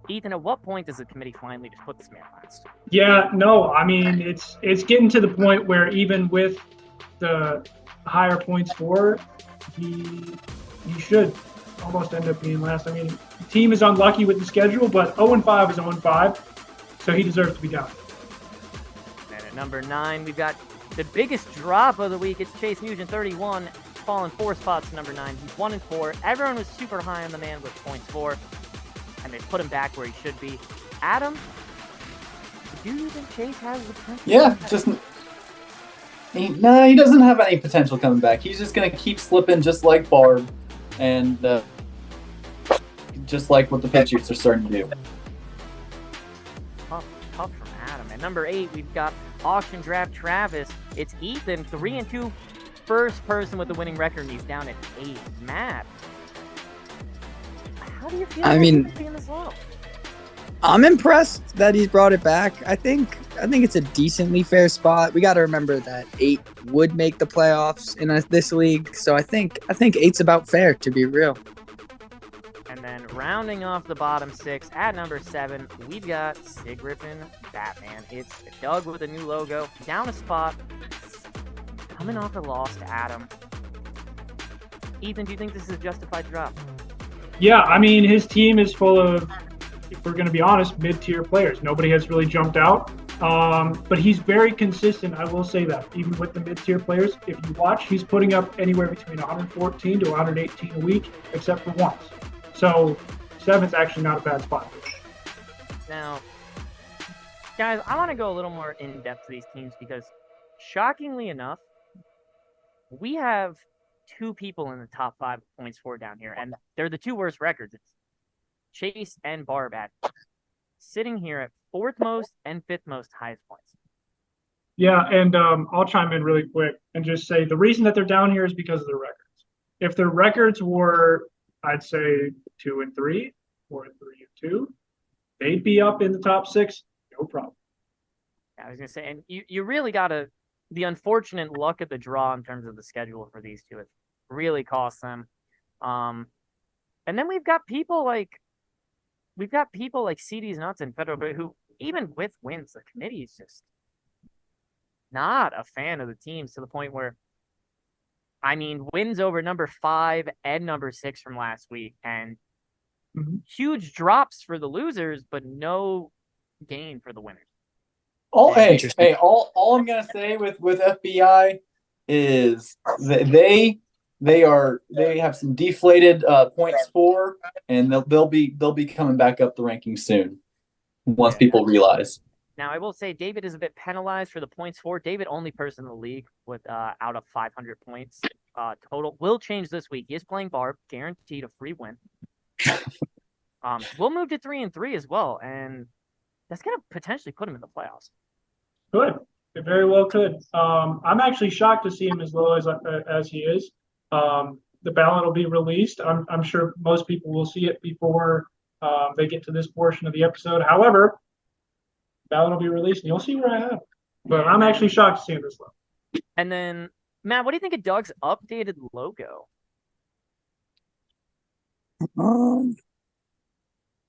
Ethan, at what point does the committee finally just put this man last? Yeah, no, I mean it's getting to the point where even with the higher point score, he should almost end up being last. I mean, the team is unlucky with the schedule, but 0-5 is 0-5, so he deserves to be down. And at number 9, we've got the biggest drop of the week. It's Chase Nugent, 31, falling 4 spots to number 9. He's 1-4. Everyone was super high on the man with points 4, and they put him back where he should be. Adam, do you think Chase has the potential? Yeah, he doesn't have any potential coming back. He's just gonna keep slipping, just like Barb, and just like what the Patriots are starting to do. Tough from Adam. At number 8, we've got Auction Draft Travis. It's Ethan, 3-2, first person with the winning record, and he's down at 8. Matt, how do you feel about Ethan being this low? I'm impressed that he's brought it back. I think it's a decently fair spot. We got to remember that 8 would make the playoffs in this league, so I think 8's about fair, to be real. And then rounding off the bottom 6, at number 7, we've got Sig Rippin' Batman. It's Doug with a new logo, down a spot, coming off a loss to Adam. Ethan, do you think this is a justified drop? Yeah, I mean his team is full of, if we're going to be honest, mid-tier players. Nobody has really jumped out. But he's very consistent, I will say that. Even with the mid-tier players, if you watch, he's putting up anywhere between 114 to 118 a week, except for once. So 7's actually not a bad spot. Now, guys, I want to go a little more in-depth to these teams because, shockingly enough, we have 2 people in the top 5 points for down here, and they're the 2 worst records. It's Chase and Barb at sitting here at 4th most and 5th most highest points. Yeah, and I'll chime in really quick and just say the reason that they're down here is because of their records. If their records were, I'd say 2-3 or 3-2, they'd be up in the top 6, no problem. I was gonna say, and you really gotta, the unfortunate luck of the draw in terms of the schedule for these 2, it really cost them. And then we've got people like CD's Nuts and Federal, who even with wins, the committee is just not a fan of the teams to the point where, I mean, wins over number 5 and number 6 from last week, and huge drops for the losers, but no gain for the winners. All I'm gonna say with FBI is that they have some deflated points for, and they'll be coming back up the rankings soon once people realize. Now, I will say David is a bit penalized for the points for. David, only person in the league with out of 500 points total. Will change this week. He is playing Barb, guaranteed a free win. We'll move to 3-3 as well, and that's going to potentially put him in the playoffs. Could. It very well could. I'm actually shocked to see him as low as he is. The ballot will be released. I'm sure most people will see it before they get to this portion of the episode. However, ballot will be released, and you'll see where I am. But I'm actually shocked to see him this low. And then, Matt, what do you think of Doug's updated logo? Um,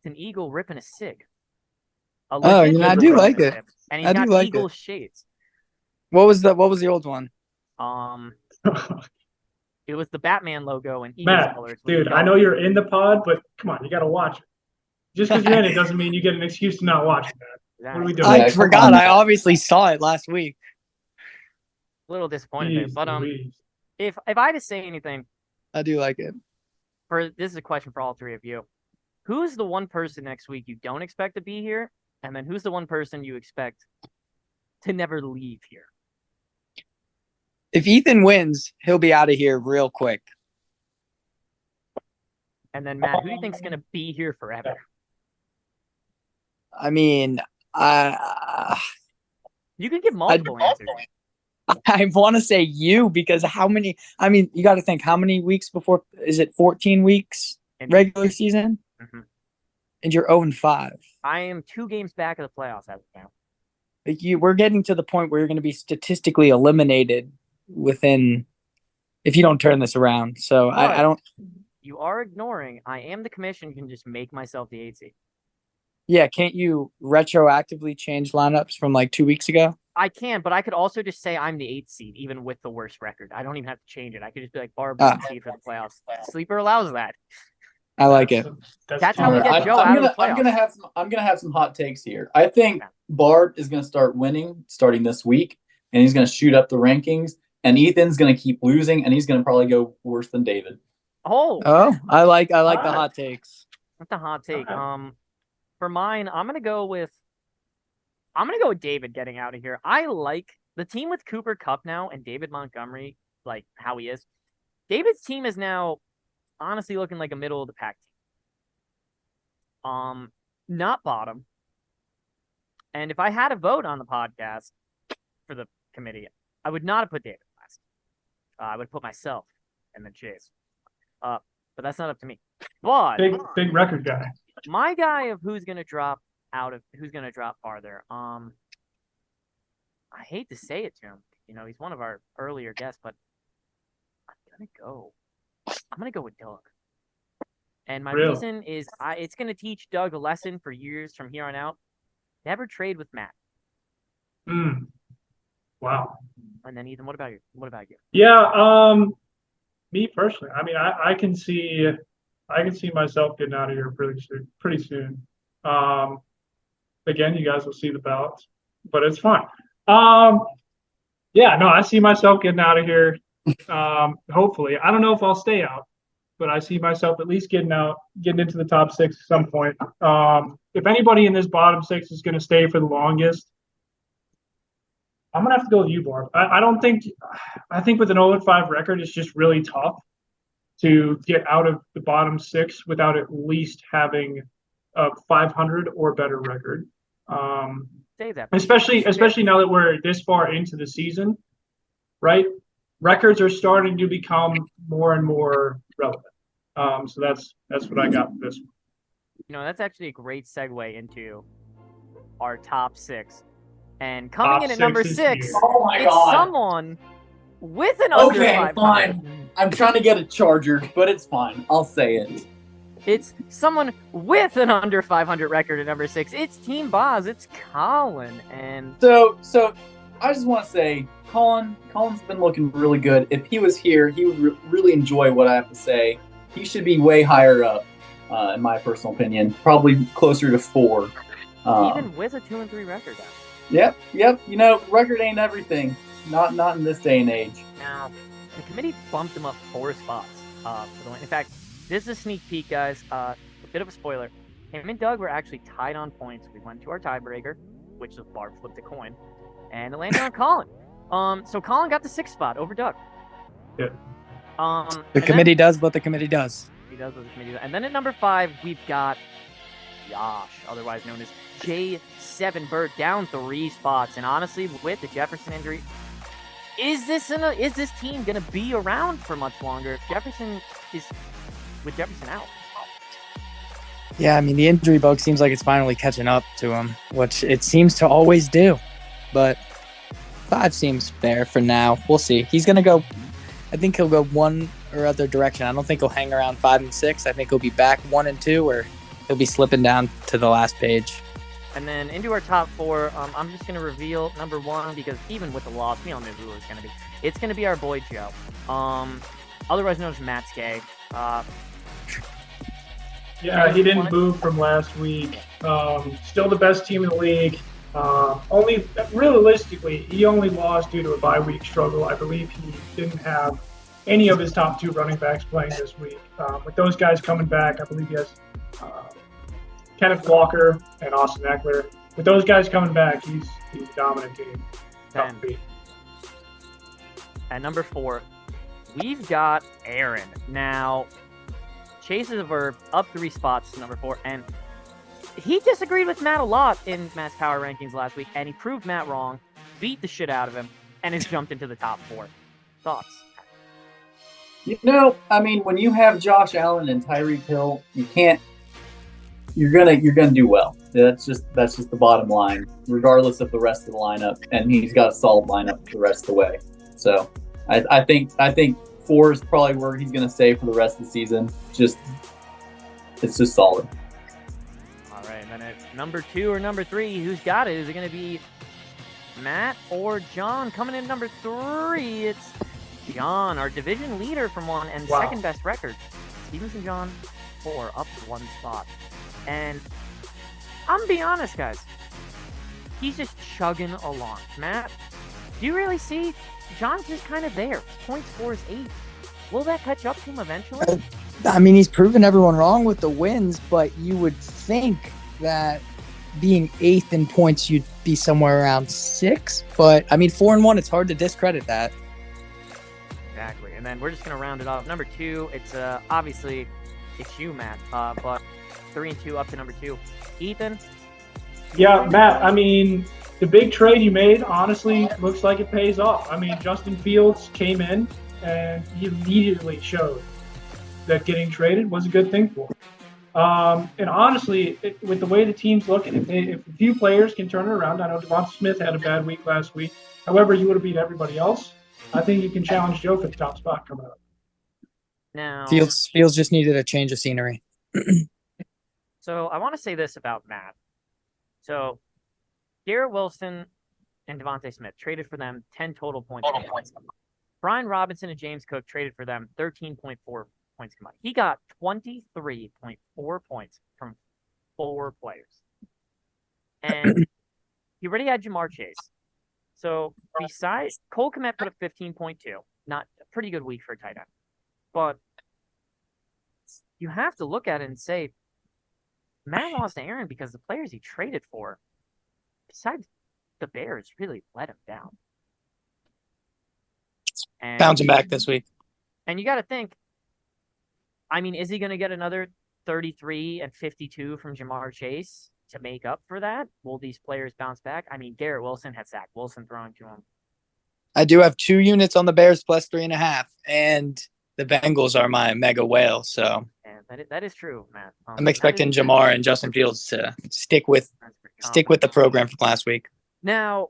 It's an eagle ripping a cig. I do like it. And he's I do got like eagle it. shades. What was the old one? It was the Batman logo and Eagles Matt, colors. when dude, we I got know it. you're in the pod, but come on, you got to watch it. Just because you're in it doesn't mean you get an excuse to not watch it, man. What are we doing? Yeah, I come forgot. on, I Matt. obviously saw it last week. A little disappointed there. Jeez But Louise. if I had to say anything, I do like it. this is a question for all three of you. Who's the one person next week you don't expect to be here? And then who's the one person you expect to never leave here? If Ethan wins, he'll be out of here real quick. And then Matt, who do you think's gonna be here forever? I mean, I You can give multiple answers. want to say you because how many? I mean, you got to think how many weeks before? Is it 14 weeks And regular season? Mhm. And you're 0-5. I am 2 games back of the playoffs as of now. Like we're getting to the point where you're going to be statistically eliminated within if you don't turn this around. So I don't. You are ignoring. I am the commission. Can just make myself the 8 seed. Yeah, can't you retroactively change lineups from like 2 weeks ago? I can, but I could also just say I'm the 8 seed, even with the worst record. I don't even have to change it. I could just be like Barb seed for the playoffs. Sleeper allows that. I like it. That's how we Alright, get Joe out of the I'm gonna playoffs. have some hot takes here. I think Bart is gonna start winning starting this week, and he's gonna shoot up the rankings. And Ethan's gonna keep losing, and he's gonna probably go worse than David. Oh, Oh, I like the Alright. hot takes. that's a hot take. Okay. For mine, I'm gonna go with David getting out of here. I like the team with Cooper Kupp now and David Montgomery, like how he is. David's team is now honestly looking like a middle of the pack team. Not bottom. And if I had a vote on the podcast for the committee, I would not have put David last. I would put myself in the chase. But that's not up to me. But Big record guy. my guy of who's gonna drop farther. I hate to say it to him. You know, he's one of our earlier guests, but I'm gonna go with Doug. And my Really? reason is it's gonna teach Doug a lesson for years from here on out. Never trade with Matt. Wow. And then Ethan, what about you? Yeah, me personally, I mean, I can see myself getting out of here pretty soon. Again, you guys will see the ballots, but it's fine. Yeah, no, I see myself getting out of here. Hopefully, I don't know if I'll stay out, but I see myself at least getting into the top 6 at some point. If anybody in this bottom 6 is going to stay for the longest, I'm gonna have to go with you, Barb. I think with an 0-5 record, it's just really tough to get out of the bottom 6 without at least having a 500 or better record. Say that. Especially now that we're this far into the season, right? Records are starting to become more and more relevant. So that's what I got for this one. You know, that's actually a great segue into our top 6. And coming in at number 6, Oh my it's god. someone with an under Okay, 500. fine. I'm trying to get a Charger, but it's fine. I'll say it. It's someone with an under 500 record at number 6. It's Team Boz. It's Colin. And So I just want to say, Colin's been looking really good. If he was here, he would really enjoy what I have to say. He should be way higher up, in my personal opinion. Probably closer to 4. even with a 2-3 record, though. Yep. You know, record ain't everything. Not in this day and age. Now, the committee bumped him up 4 spots for the win. In fact, this is a sneak peek, guys. A bit of a spoiler. Him and Doug were actually tied on points. We went to our tiebreaker, which was Barb flipped a coin, and it landed on Colin. So Colin got the 6th spot over Doug. Yeah. The committee does what the committee does. He does what the committee does. And then at number 5, we've got Josh, otherwise known as J7 Bird, down 3 spots. And honestly, with the Jefferson injury, is this team gonna be around for much longer? With Jefferson out. Yeah, I mean, the injury bug seems like it's finally catching up to him, which it seems to always do. But 5 seems fair for now. We'll see. He's going to go, I think he'll go one or other direction. I don't think he'll hang around 5 and 6. I think he'll be back 1 and 2, or he'll be slipping down to the last page. And then into our top 4, I'm just going to reveal number 1 because even with the loss, we all knew who it was going to be. It's going to be our boy Joe. otherwise known as Matt Skay. Yeah, he didn't move from last week. Still the best team in the league. Only realistically, he only lost due to a bye week struggle. I believe he didn't have any of his top 2 running backs playing this week. With those guys coming back, I believe he has Kenneth Walker and Austin Eckler. With those guys coming back, he's a dominant team. Tough to beat. At number 4, we've got Aaron. Now, Chase is a verb, up 3 spots to number 4, and he disagreed with Matt a lot in Matt's power rankings last week, and he proved Matt wrong, beat the shit out of him, and has jumped into the top 4. Thoughts? You know, I mean, when you have Josh Allen and Tyreek Hill, you're gonna do well. That's just the bottom line, regardless of the rest of the lineup. And he's got a solid lineup the rest of the way. So I think 4 is probably where he's gonna stay for the rest of the season. It's just solid. All right, and then at number 2 or number 3, who's got it? Is it gonna be Matt or John? Coming in number 3, it's John, our division leader from 1 and second best record. Stevenson John 4, up 1 spot. And I'm gonna be honest, guys. He's just chugging along. Matt, do you really see John's just kind of there? Points for his 8. Will that catch up to him eventually? I mean, he's proven everyone wrong with the wins, but you would think that being 8th in points, you'd be somewhere around 6. But I mean, 4-1, it's hard to discredit that. Exactly. And then we're just gonna round it off. Number 2, it's obviously it's you, Matt. But 3 and 2 up to number 2. Ethan? Yeah, Matt, I mean, the big trade you made, honestly, looks like it pays off. I mean, Justin Fields came in, and he immediately showed that getting traded was a good thing for him. And honestly, with the way the team's looking, if a few players can turn it around, I know Devonta Smith had a bad week last week. However, you would have beat everybody else. I think you can challenge Joe for the top spot coming up. Now, Fields just needed a change of scenery. so I want to say this about Matt. So Garrett Wilson and Devontae Smith traded for them 10 total points. Brian Robinson and James Cook traded for them 13.4 points combined. He got 23.4 points from 4 players. And he already had Jamar Chase. So besides, Cole Kmet put up 15.2. Not a pretty good week for a tight end. But you have to look at it and say, Matt lost to Aaron because the players he traded for, besides the Bears, really let him down. And, Bouncing back this week. And you got to think, I mean, is he going to get another 33 and 52 from Jamar Chase to make up for that? Will these players bounce back? I mean, Garrett Wilson had Zach Wilson throwing to him. I do have 2 units on the Bears plus 3.5, and the Bengals are my mega whale. So yeah, that is true, Matt. I'm expecting Jamar and Justin Fields to stick with the program from last week. Now,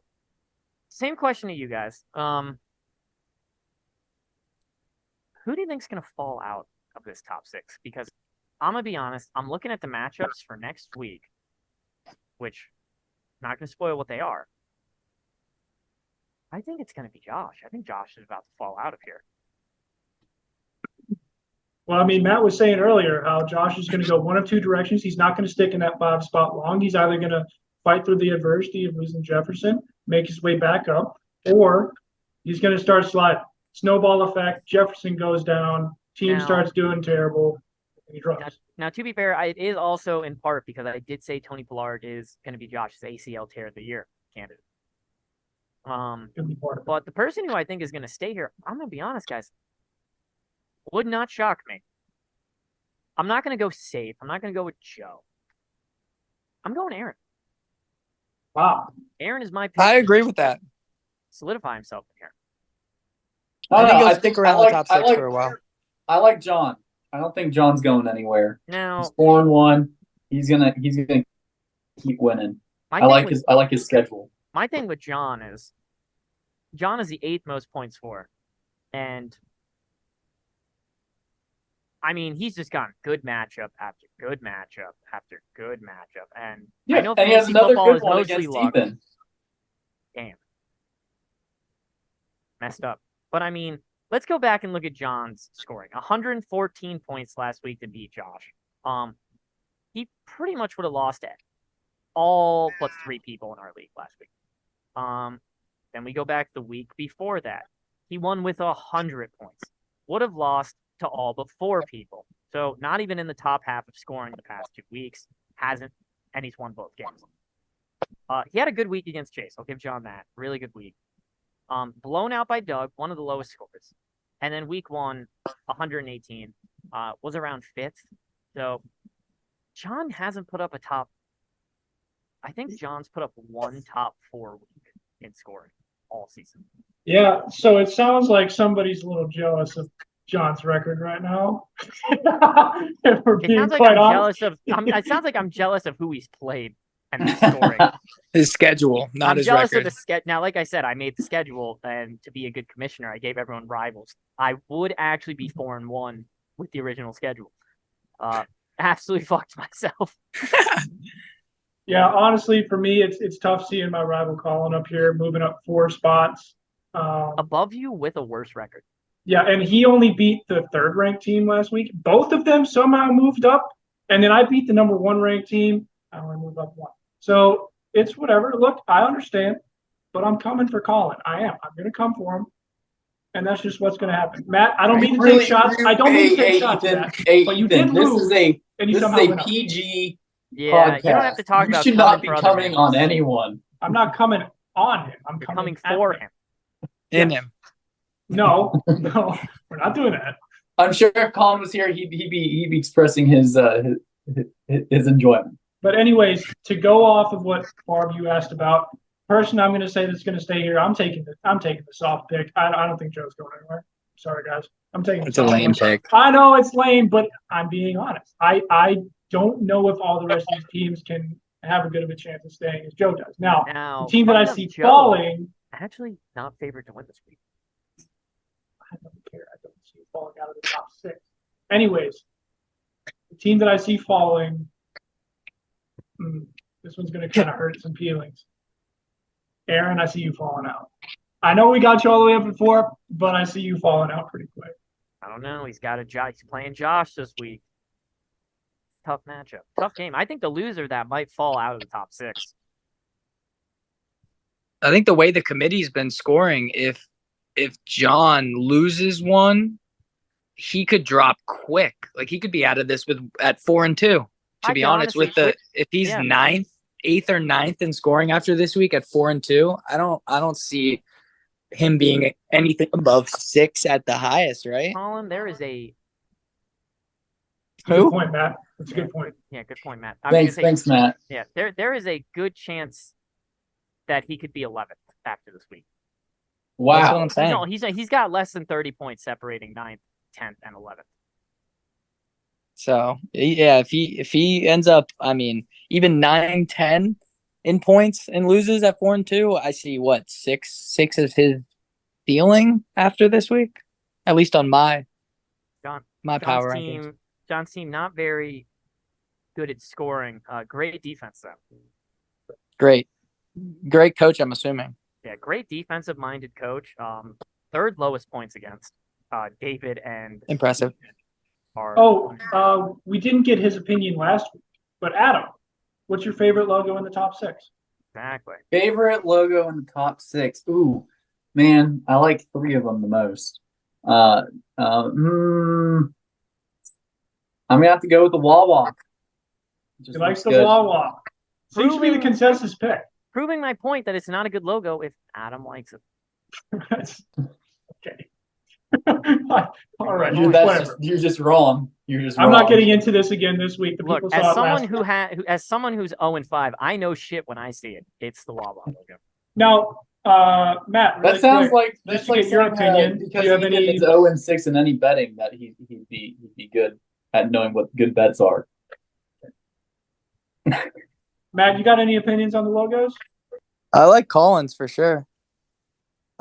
same question to you guys. Who do you think is going to fall out of this top 6? Because I'm going to be honest, I'm looking at the matchups for next week, which I'm not going to spoil what they are. I think it's going to be Josh. I think Josh is about to fall out of here. Well, I mean, Matt was saying earlier how Josh is going to go one of 2 directions. He's not going to stick in that 5 spot long. He's either going to fight through the adversity of losing Jefferson, make his way back up, or he's going to start sliding. Snowball effect, Jefferson goes down, team starts doing terrible, and he drops. Now, to be fair, it is also in part because I did say Tony Pollard is going to be Josh's ACL tear of the year candidate. But the person who I think is going to stay here, I'm going to be honest, guys, would not shock me. I'm not going to go safe. I'm not going to go with Joe. I'm going Aaron. Wow. Aaron is my pick. I agree with that. Solidify himself in here. I think he'll stick around the top 6 for a while. I like John. I don't think John's going anywhere. Now, he's 4-1. He's gonna keep winning. I like his schedule. My thing with John is the 8th most points for, and I mean, he's just gotten good matchup after good matchup after good matchup, and I know and he has fantasy another football good is one mostly against luck. Ethan. Damn, messed up. But I mean, let's go back and look at John's scoring. 114 points last week to beat Josh. He pretty much would have lost it all but 3 people in our league last week. Then we go back the week before that. He won with 100 points. Would have lost to all but 4 people. So not even in the top half of scoring the past 2 weeks. Hasn't, and he's won both games. He had a good week against Chase. I'll give John that. Really good week. Blown out by Doug, one of the lowest scores. And then week 1, 118, was around 5th. So John hasn't put up a top. I think John's put up 1 top 4 week in scoring all season. Yeah, so it sounds like somebody's a little jealous of John's record right now. If we're It being sounds like quite I'm honest. jealous of. It sounds like I'm jealous of who he's played and his scoring. His schedule, not I'm his jealous record. of the schedule. Now, like I said, I made the schedule, and to be a good commissioner, I gave everyone rivals. I would actually be 4-1 with the original schedule. Absolutely fucked myself. Yeah, honestly, for me, it's tough seeing my rival Colin up here moving up 4 spots. Above you with a worse record. Yeah, and he only beat the 3rd ranked team last week. Both of them somehow moved up, and then I beat the number 1 ranked team. I only moved up 1. So it's whatever. Look, I understand, but I'm coming for Colin. I am. I'm going to come for him, and that's just what's going to happen. Matt, I don't mean to take shots. I don't mean to take shots, Ethan, Matt, hey, but you Ethan, did this lose, is a and you this is somehow a went up. PG Yeah, podcast. you don't have to talk You about should coming not be for other coming men. on anyone. I'm not coming on him. I'm You're coming coming for at him. In Yes. him. No, we're not doing that. I'm sure if Colin was here, he'd be expressing his enjoyment. But anyways, to go off of what Barb you asked about, person I'm going to say that's going to stay here, I'm taking the soft pick. I don't think Joe's going anywhere. Sorry guys, I'm taking. It's a lame pick. I know it's lame, but I'm being honest. I don't know if all the rest of these teams can have a good of a chance of staying as Joe does. Now, Now, the team that I funny enough, see Joe falling, actually not favored to win this week. I don't care. I don't see it falling out of the top 6. Anyways, the team that I see falling, this one's going to kind of hurt some feelings. Aaron, I see you falling out. I know we got you all the way up at 4, but I see you falling out pretty quick. I don't know. He's playing Josh this week. Tough matchup. Tough game. I think the loser that might fall out of the top 6. I think the way the committee's been scoring, if John loses one, he could drop quick. Like he could be out of this at 4-2. To I be can honest, honestly- if he's yeah. 9th, 8th or 9th in scoring after this week at 4-2, I don't see him being anything above 6 at the highest, right? Colin, there is a Good point, Matt. That's a good point. good point, Matt. I was gonna say, Thanks, Matt. Yeah, there is a good chance that he could be 11th after this week. That's what Wow. I'm saying. He's got less than 30 points separating 9th, 10th, and 11th. So yeah, if he ends up, I mean, even 9-10 in points and loses at 4-2, I see what 6 is his ceiling after this week, at least on my power rankings. John's team not very good at scoring. Great defense though. Great coach, I'm assuming. Yeah, great defensive minded coach. 3rd lowest points against David and Impressive. We didn't get his opinion last week, but Adam, what's your favorite logo in the top 6? Exactly. Favorite logo in the top 6. Ooh, man, I like 3 of them the most. I'm gonna have to go with the Wawa. He likes the Wawa. Seems to be the consensus pick. Proving my point that it's not a good logo if Adam likes it. Okay. All right. You're just wrong. I'm not getting into this again this week. The Look, people saw as it someone last week. as someone who's 0-5, I know shit when I see it. It's the Wawa logo. Now, Matt, really That sounds quick, like that's just to like get your saying that opinion. because Do you have Ethan any? is 0-6 in any betting that he'd be good at knowing what good bets are. Matt, you got any opinions on the logos? I like Collins for sure.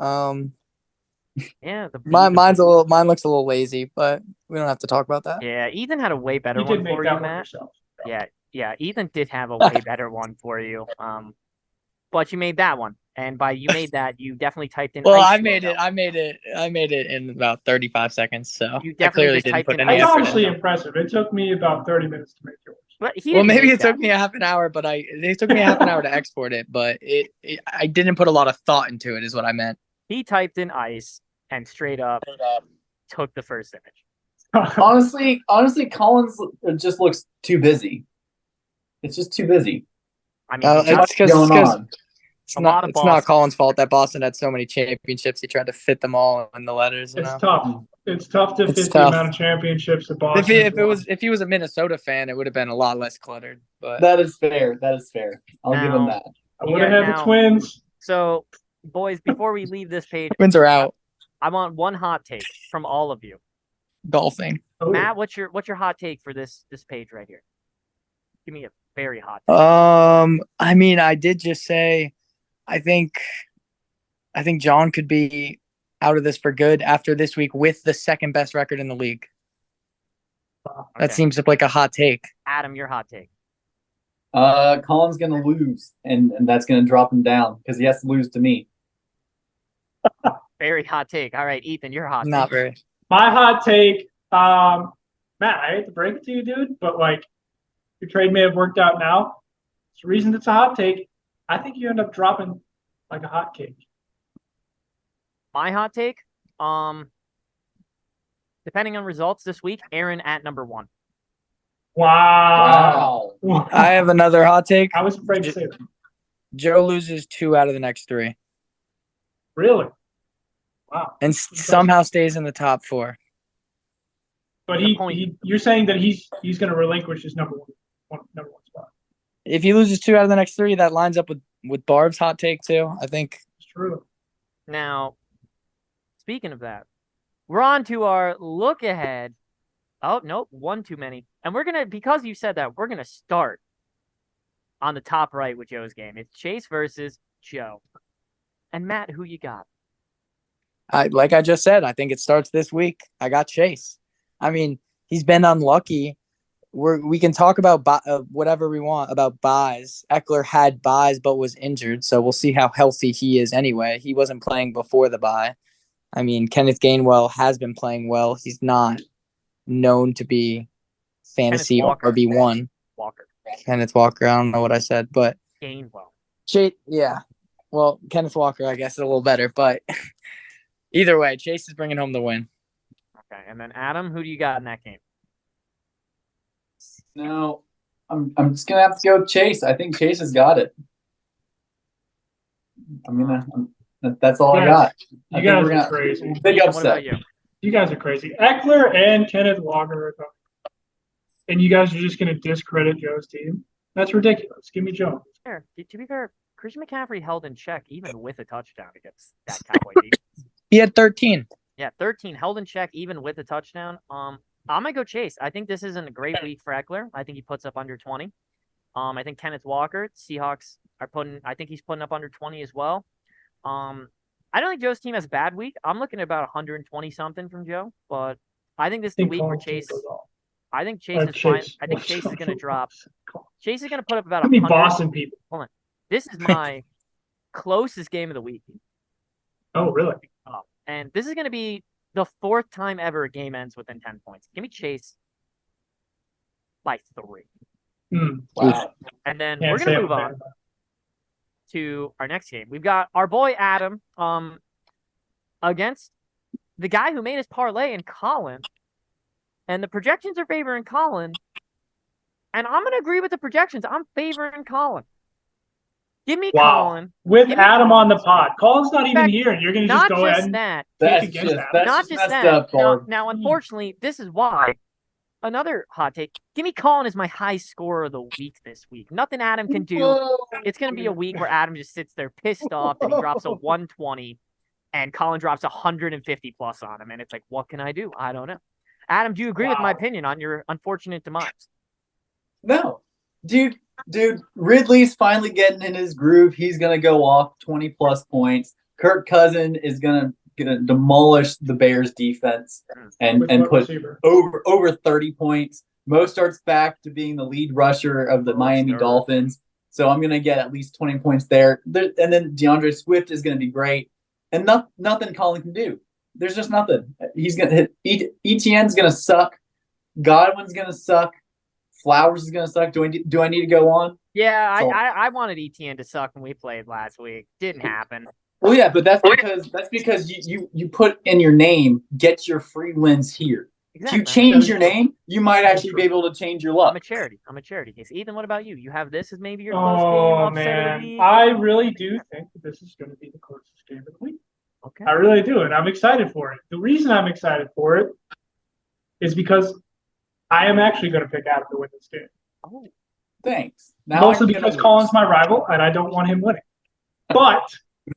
Yeah, mine looks a little lazy, but we don't have to talk about that. Yeah, Ethan had a way better You did one make for that you, one Matt. yourself. Yeah, Ethan did have a way better one for you. But you made that one. And by you made that, you definitely typed in. Well, ice I made logo. it. I made it in about 35 seconds. So You I definitely clearly just didn't typed put in any That's ice effort honestly in. logo. impressive. It took me about 30 minutes to make yours. But he Well, didn't maybe make it took that. me a half an hour, but it took me a half an hour to export it. But I didn't put a lot of thought into it. Is what I meant. He typed in ice and straight up took the first image. Honestly, Collins just looks too busy. It's just too busy. I mean, he's got It's because Going on. a lot of it's not Boston. Colin's fault that Boston had so many championships. He tried to fit them all in the letters. You It's know? tough. It's tough to It's fit the tough. amount of championships that If Boston has won. if he was a Minnesota fan, it would have been a lot less cluttered. But That is fair. That is fair. I'll give him Now- that. I You would have got had now- the Twins. So, boys, before we leave this page, Twins are out. I want one hot take from all of you. Golfing. Oh, Matt, what's your hot take for this page right here? Give me a very hot take. I mean, I did just say, I think John could be out of this for good after this week with the second best record in the league. That Okay. seems like a hot take. Adam, your hot take. Collins gonna lose, and that's gonna drop him down because he has to lose to me. Very hot take. All right, Ethan, your hot Not take. very. My hot take, Matt, I hate to break it to you, dude, but like your trade may have worked out now. It's the reason it's a hot take. I think you end up dropping like a hot cake. My hot take. Depending on results this week, Aaron at number 1. Wow. I have another hot take. I was afraid to say that. Joe loses 2 out of the next 3 Really? Wow. and somehow stays in the top 4. But The point- you're saying that he's going to relinquish his number one spot. If he loses 2 out of the next 3, that lines up with Barb's hot take too. I think. It's true. Now, speaking of that, we're on to our look ahead. Oh, nope, one too many. And we're going to, because you said that, we're going to start on the top right with Joe's game. It's Chase versus Joe. And Matt, who you got? Like I just said, I think it starts this week. I got Chase. I mean, he's been unlucky. We can talk about whatever we want about buys. Eckler had buys but was injured, so we'll see how healthy he is anyway. He wasn't playing before the buy. I mean, Kenneth Gainwell has been playing well. He's not known to be fantasy Walker. RB1. Walker. Kenneth Walker, I don't know what I said, but Gainwell. Chase, yeah. Well, Kenneth Walker, I guess, is a little better, but either way, Chase is bringing home the win. Okay, and then Adam, who do you got in that game? No, I'm just gonna have to go with Chase. I think Chase has got it. That's all I got. You guys are crazy. Big Ethan, what upset. about you? You guys are crazy. Eckler and Kenneth Walker are coming. And you guys are just going to discredit Joe's team? That's ridiculous. Give me Joe. Fair. To be fair, Christian McCaffrey held in check even with a touchdown against that Cowboy defense. He had 13. Yeah, 13 held in check even with a touchdown. I'm gonna go Chase. I think this isn't a great week for Eckler. I think he puts up under 20. I think Kenneth Walker, Seahawks I think he's putting up under 20 as well. I don't think Joe's team has a bad week. I'm looking at about 120 something from Joe, but I think this is the week where Chase. I think Chase is fine. I think Chase is gonna drop. Chase is gonna put up about Give me 100. Boston people. This is my closest game of the week. Oh, really? And this is going to be the 4th time ever a game ends within 10 points. Give me Chase by 3. Wow. And then Can't we're say going to I'm move a on fan. to our next game. We've got our boy Adam against the guy who made his parlay in Colin. And the projections are favoring Colin. And I'm going to agree with the projections. I'm favoring Colin. Give me Wow. Colin. With Give me Adam on the Colin. pod. Colin's not even fact, here, and you're going to Not just go just ahead and that. take against Adam. Not That's just messed that. up, Barb. Now, unfortunately, this is why. Another hot take. Give me Colin as my high scorer of the week this week. Nothing Adam can do. It's going to be a week where Adam just sits there pissed off and he drops a 120 and Colin drops 150 plus on him. And it's like, what can I do? I don't know. Adam, do you agree with my Wow. opinion on your unfortunate demise? No, dude, Ridley's finally getting in his groove. He's gonna go off 20 plus points. Kirk Cousin is gonna demolish the Bears defense and With what put receiver? over 30 points. Mo starts back to being the lead rusher of the Miami Mostert. Dolphins. So I'm going to get at least 20 points there. And then DeAndre Swift is going to be great. And nothing Colin can do. There's just nothing. He's going to hit. ETN's going to suck. Godwin's going to suck. Flowers is going to suck. Do I need to go on? Yeah, I wanted ETN to suck when we played last week. Didn't happen. Well, yeah, but that's because you put in your name, get your free wins here. Exactly. If you change your name, you might actually be able to change your luck. I'm a charity case. Ethan, what about you? You have this as maybe your Oh, close game upset of the man. week? I really do think that this is going to be the closest game of the week. Okay. I really do, and I'm excited for it. The reason I'm excited for it is because I am actually going to pick Adam to win this game. Oh, Thanks. Now Mostly because Colin's my rival, and I don't want him winning. But I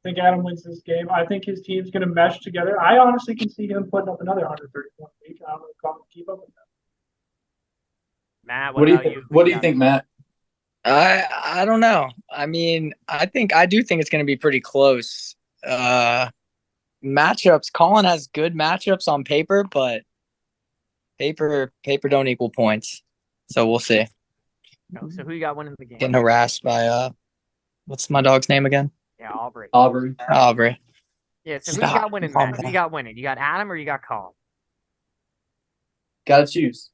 think Adam wins this game. I think his team's going to mesh together. I honestly can see him putting up another 130 point week. I don't know if Colin can keep up with that. Matt, What do about you What do you think, Matt? I don't know. I mean, I do think it's going to be pretty close. Matchups. Colin has good matchups on paper, but paper don't equal points. So we'll see. So who you got winning the game? Getting harassed by what's my dog's name again? Yeah, Aubrey. Aubrey. Yeah, so who Stop. you got winning, Matt? Who you got winning? You got Adam or you got Colin? Gotta choose.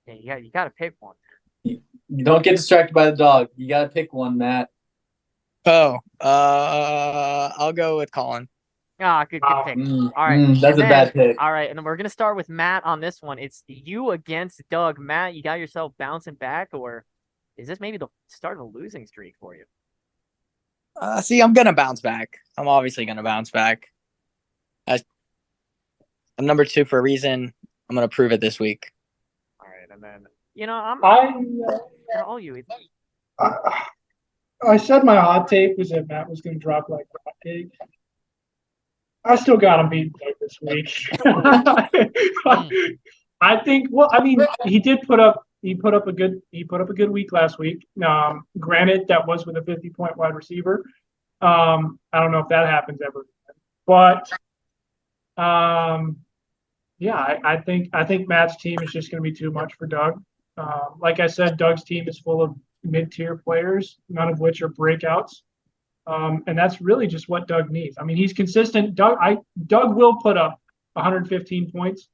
Yeah, you got to pick one. You don't get distracted by the dog. You gotta pick one, Matt. Oh, I'll go with Colin. Ah, good pick. All right. That's a bad pick. All right, and then we're gonna start with Matt on this one. It's you against Doug. Matt, you got yourself bouncing back, or is this maybe the start of a losing streak for you? See, I'm gonna bounce back. I'm obviously gonna bounce back. I'm number 2 for a reason. I'm gonna prove it this week. All right, and then I'm all you. I said my hot take was that Matt was going to drop like a hot cake. I still got him beaten this week. I think. Well, I mean, he put up a good week last week. Granted, that was with a 50-point wide receiver. I don't know if that happens ever, but yeah, I think Matt's team is just going to be too much for Doug. Like I said, Doug's team is full of mid-tier players, none of which are breakouts. And that's really just what Doug needs. I mean, he's consistent. Doug will put up 115 points,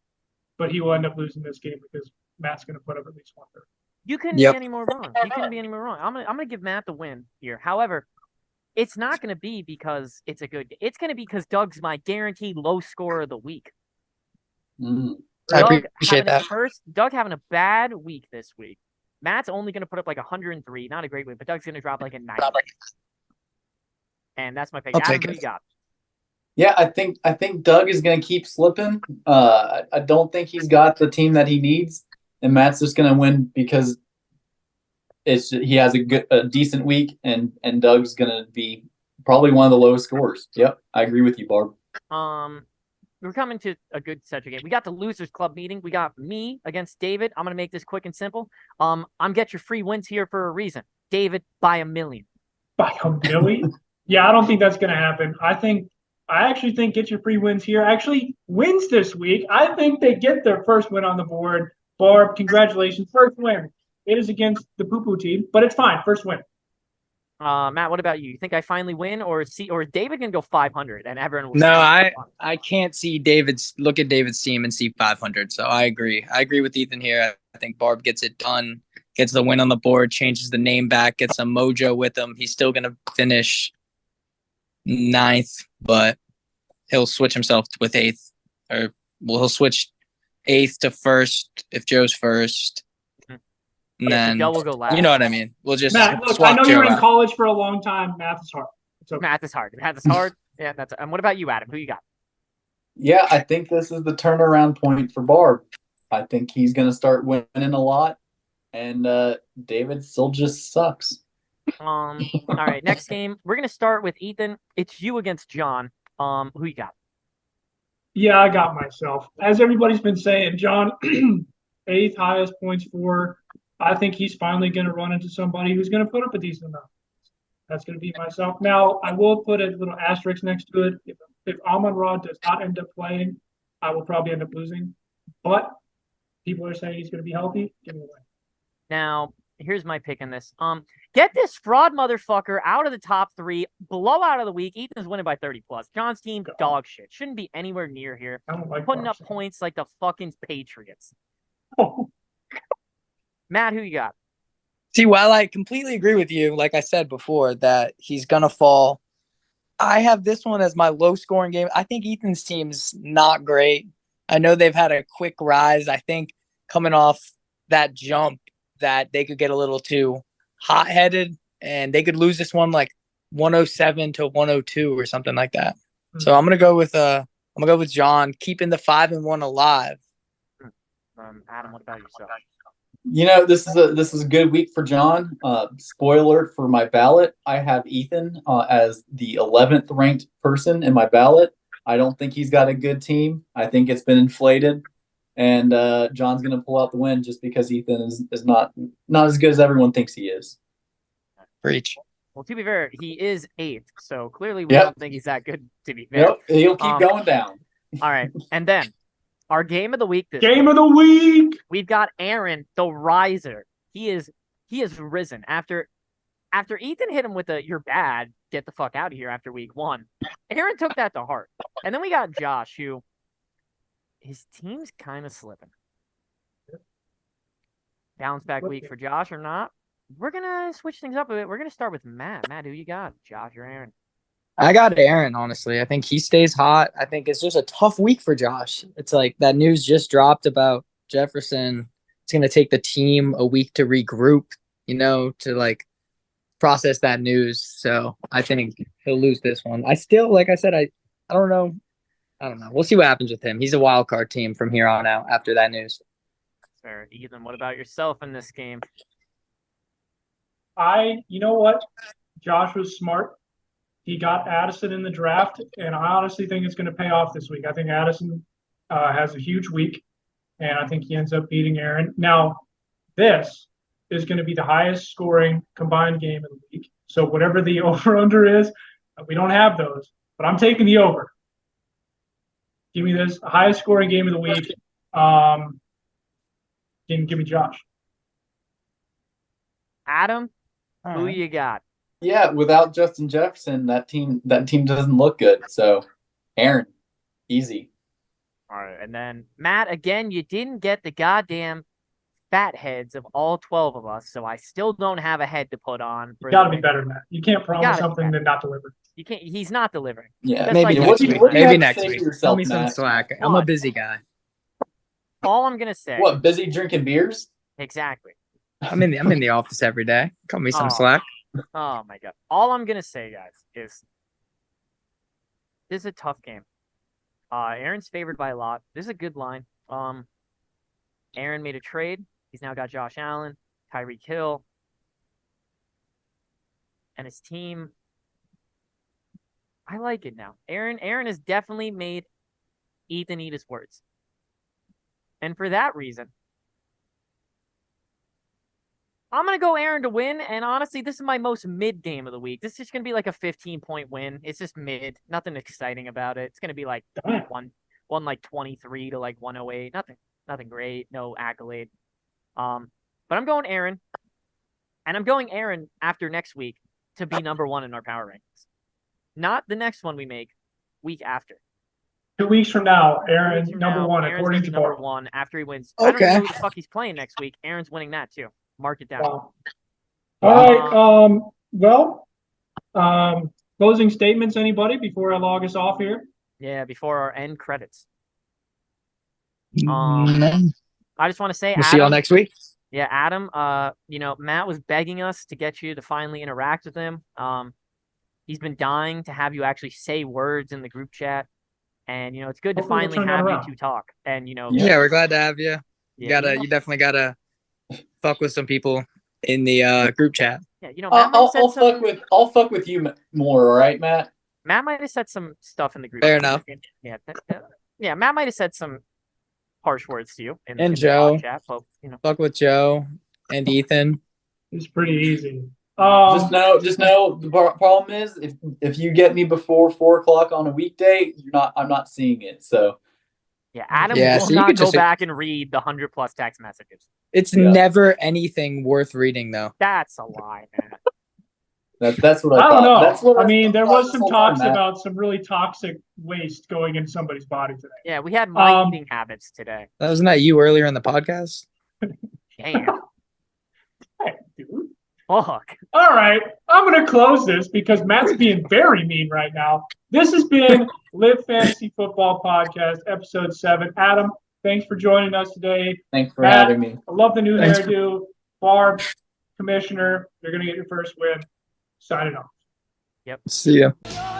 but he will end up losing this game because Matt's going to put up at least 130. You couldn't be any more wrong. You couldn't be any more wrong. I'm gonna give Matt the win here. However, it's not gonna be because it's a good. It's gonna be because Doug's my guaranteed low scorer of the week. I appreciate that. Doug having a bad week this week. Matt's only going to put up like 103. Not a great week, but Doug's going to drop like a 90. And that's my pick. I'll Adam, take who it. you got? Yeah, I think Doug is going to keep slipping. I don't think he's got the team that he needs, and Matt's just going to win because he has a decent week, and Doug's going to be probably one of the lowest scorers. Yep, I agree with you, Barb. We're coming to a good set of game. We got the Losers Club meeting. We got me against David. I'm going to make this quick and simple. I'm get your free wins here for a reason. David, by 1,000,000. By 1,000,000? Yeah, I don't think that's going to happen. I actually think get your free wins here actually wins this week. I think they get their first win on the board. Barb, congratulations. First win. It is against the poo-poo team, but it's fine. First win. Matt, what about you? You think I finally win, or is David gonna go 500 and everyone will? No, I can't look at David's team and see 500. So I agree. I agree with Ethan here. I think Barb gets it done, gets the win on the board, changes the name back, gets some mojo with him. He's still gonna finish 9th, but he'll switch himself with 8th, he'll switch 8th to 1st if Joe's first. And then Joe will go last. You know what I mean. We'll just Matt, look, swap I know Joe you were in out. college for a long time. Math is hard. It's okay. Math is hard. Math is hard. Yeah, and what about you, Adam? Who you got? Yeah, I think this is the turnaround point for Barb. I think he's going to start winning a lot, and David still just sucks. All right, next game. We're gonna start with Ethan. It's you against John. Who you got? Yeah, I got myself. As everybody's been saying, John, 8th highest points for. I think he's finally going to run into somebody who's going to put up a decent amount. That's going to be myself. Now, I will put a little asterisk next to it. If Amon-Ra does not end up playing, I will probably end up losing. But people are saying he's going to be healthy. Give me a win. Now, here's my pick in this. Get this fraud motherfucker out of the top 3. Blowout of the week. Ethan's winning by 30 plus. John's team, dog shit. Shouldn't be anywhere near here. I don't like Putting up Barca. points like the fucking Patriots. Oh, Matt, who you got? See, while I completely agree with you, like I said before, that he's gonna fall, I have this one as my low scoring game. I think Ethan's team's not great. I know they've had a quick rise. I think coming off that jump that they could get a little too hot headed and they could lose this one like 107 to 102 or something like that. So I'm gonna go with John, keeping the 5-1 alive. Adam, what about yourself? You know, this is a good week for John. Spoiler for my ballot, I have Ethan as the 11th ranked person in my ballot. I don't think he's got a good team. I think it's been inflated, and John's going to pull out the win just because Ethan is not as good as everyone thinks he is. Preach. Well, to be fair, he is 8th, so clearly we don't think he's that good. To be fair, Yep, he'll keep going down. All right, and then our game of the week. game of the week. We've got Aaron, the riser. He is risen after Ethan hit him with a "you're bad, get the fuck out of here" after week 1. Aaron took that to heart, and then we got Josh, who his team's kind of slipping. Bounce back week for Josh or not? We're gonna switch things up a bit. We're gonna start with Matt. Matt, who you got? Josh or Aaron? I got Aaron, honestly. I think he stays hot. I think it's just a tough week for Josh. It's like that news just dropped about Jefferson. It's going to take the team a week to regroup, to like process that news. So I think he'll lose this one. I still, like I said, I don't know. I don't know. We'll see what happens with him. He's a wild card team from here on out after that news. Fair. Ethan, what about yourself in this game? You know what? Josh was smart. He got Addison in the draft, and I honestly think it's going to pay off this week. I think Addison has a huge week, and I think he ends up beating Aaron. Now, this is going to be the highest scoring combined game of the week. So whatever the over-under is, we don't have those, but I'm taking the over. Give me this highest scoring game of the week. Give me Josh. Adam, who you got? Yeah, without Justin Jefferson, that team doesn't look good. So, Aaron, easy. All right, and then Matt, again, you didn't get the goddamn fat heads of all 12 of us, so I still don't have a head to put on. You got to be better than that. You can't promise something and not deliver. You can't. He's not delivering. Yeah, maybe next week. Maybe next week. Tell me some slack. I'm a busy guy. All I'm gonna say. What? Busy drinking beers? Exactly. I'm in the office every day. Cut me some slack. Oh my god. All I'm gonna say, guys, is this is a tough game. Aaron's favored by a lot. This is a good line. Aaron made a trade. He's now got Josh Allen, Tyreek Hill, and his team. I like it now. Aaron has definitely made Ethan eat his words. And for that reason, I'm going to go Aaron to win, and honestly, this is my most mid game of the week. This is just going to be like a 15-point win. It's just mid. Nothing exciting about it. It's going to be like one like 23 to like 108. Nothing great. No accolade. But I'm going Aaron, and I'm going Aaron after next week to be number 1 in our power rankings. Not the next one we make, week after. 2 weeks from now, Aaron number 1 according to number 1 after he wins. Okay. I don't know who the fuck he's playing next week. Aaron's winning that too. Mark it down. Wow. All right. Closing statements, anybody, before I log us off here? Yeah, before our end credits. Mm-hmm. I just want to say, We'll see y'all next week. Yeah, Adam. Matt was begging us to get you to finally interact with him. He's been dying to have you actually say words in the group chat, and it's good to finally have you two talk. And yeah, we're glad to have you. You definitely gotta fuck with some people in the group chat. Yeah, Matt I'll fuck with you more. All right, Matt. Matt might have said some stuff in the group. Fair enough. Yeah, Matt might have said some harsh words to you. And Joe. Chat, but, Fuck with Joe and Ethan. It's pretty easy. Just know the problem is if you get me before 4 o'clock on a weekday, I'm not seeing it. So Yeah, Adam Yeah, will so you not could go just- back and read the 100+ text messages. It's Yeah. never anything worth reading, though. That's a lie, man. That's what I I thought. don't know. That's what I mean, there thought was this some whole time, talks Matt. about some really toxic waste going into somebody's body today. Yeah, we had my Um, eating habits today. Wasn't that you earlier in the podcast? Damn. Hey, dude. Fuck. All right, I'm going to close this because Matt's being very mean right now. This has been Live Fantasy Football Podcast, episode 7. Adam, thanks for joining us today. Thanks for Matt, having me. I love the new Thanks hairdo. Barb, Commissioner, you're going to get your first win. Signing off. See ya. You're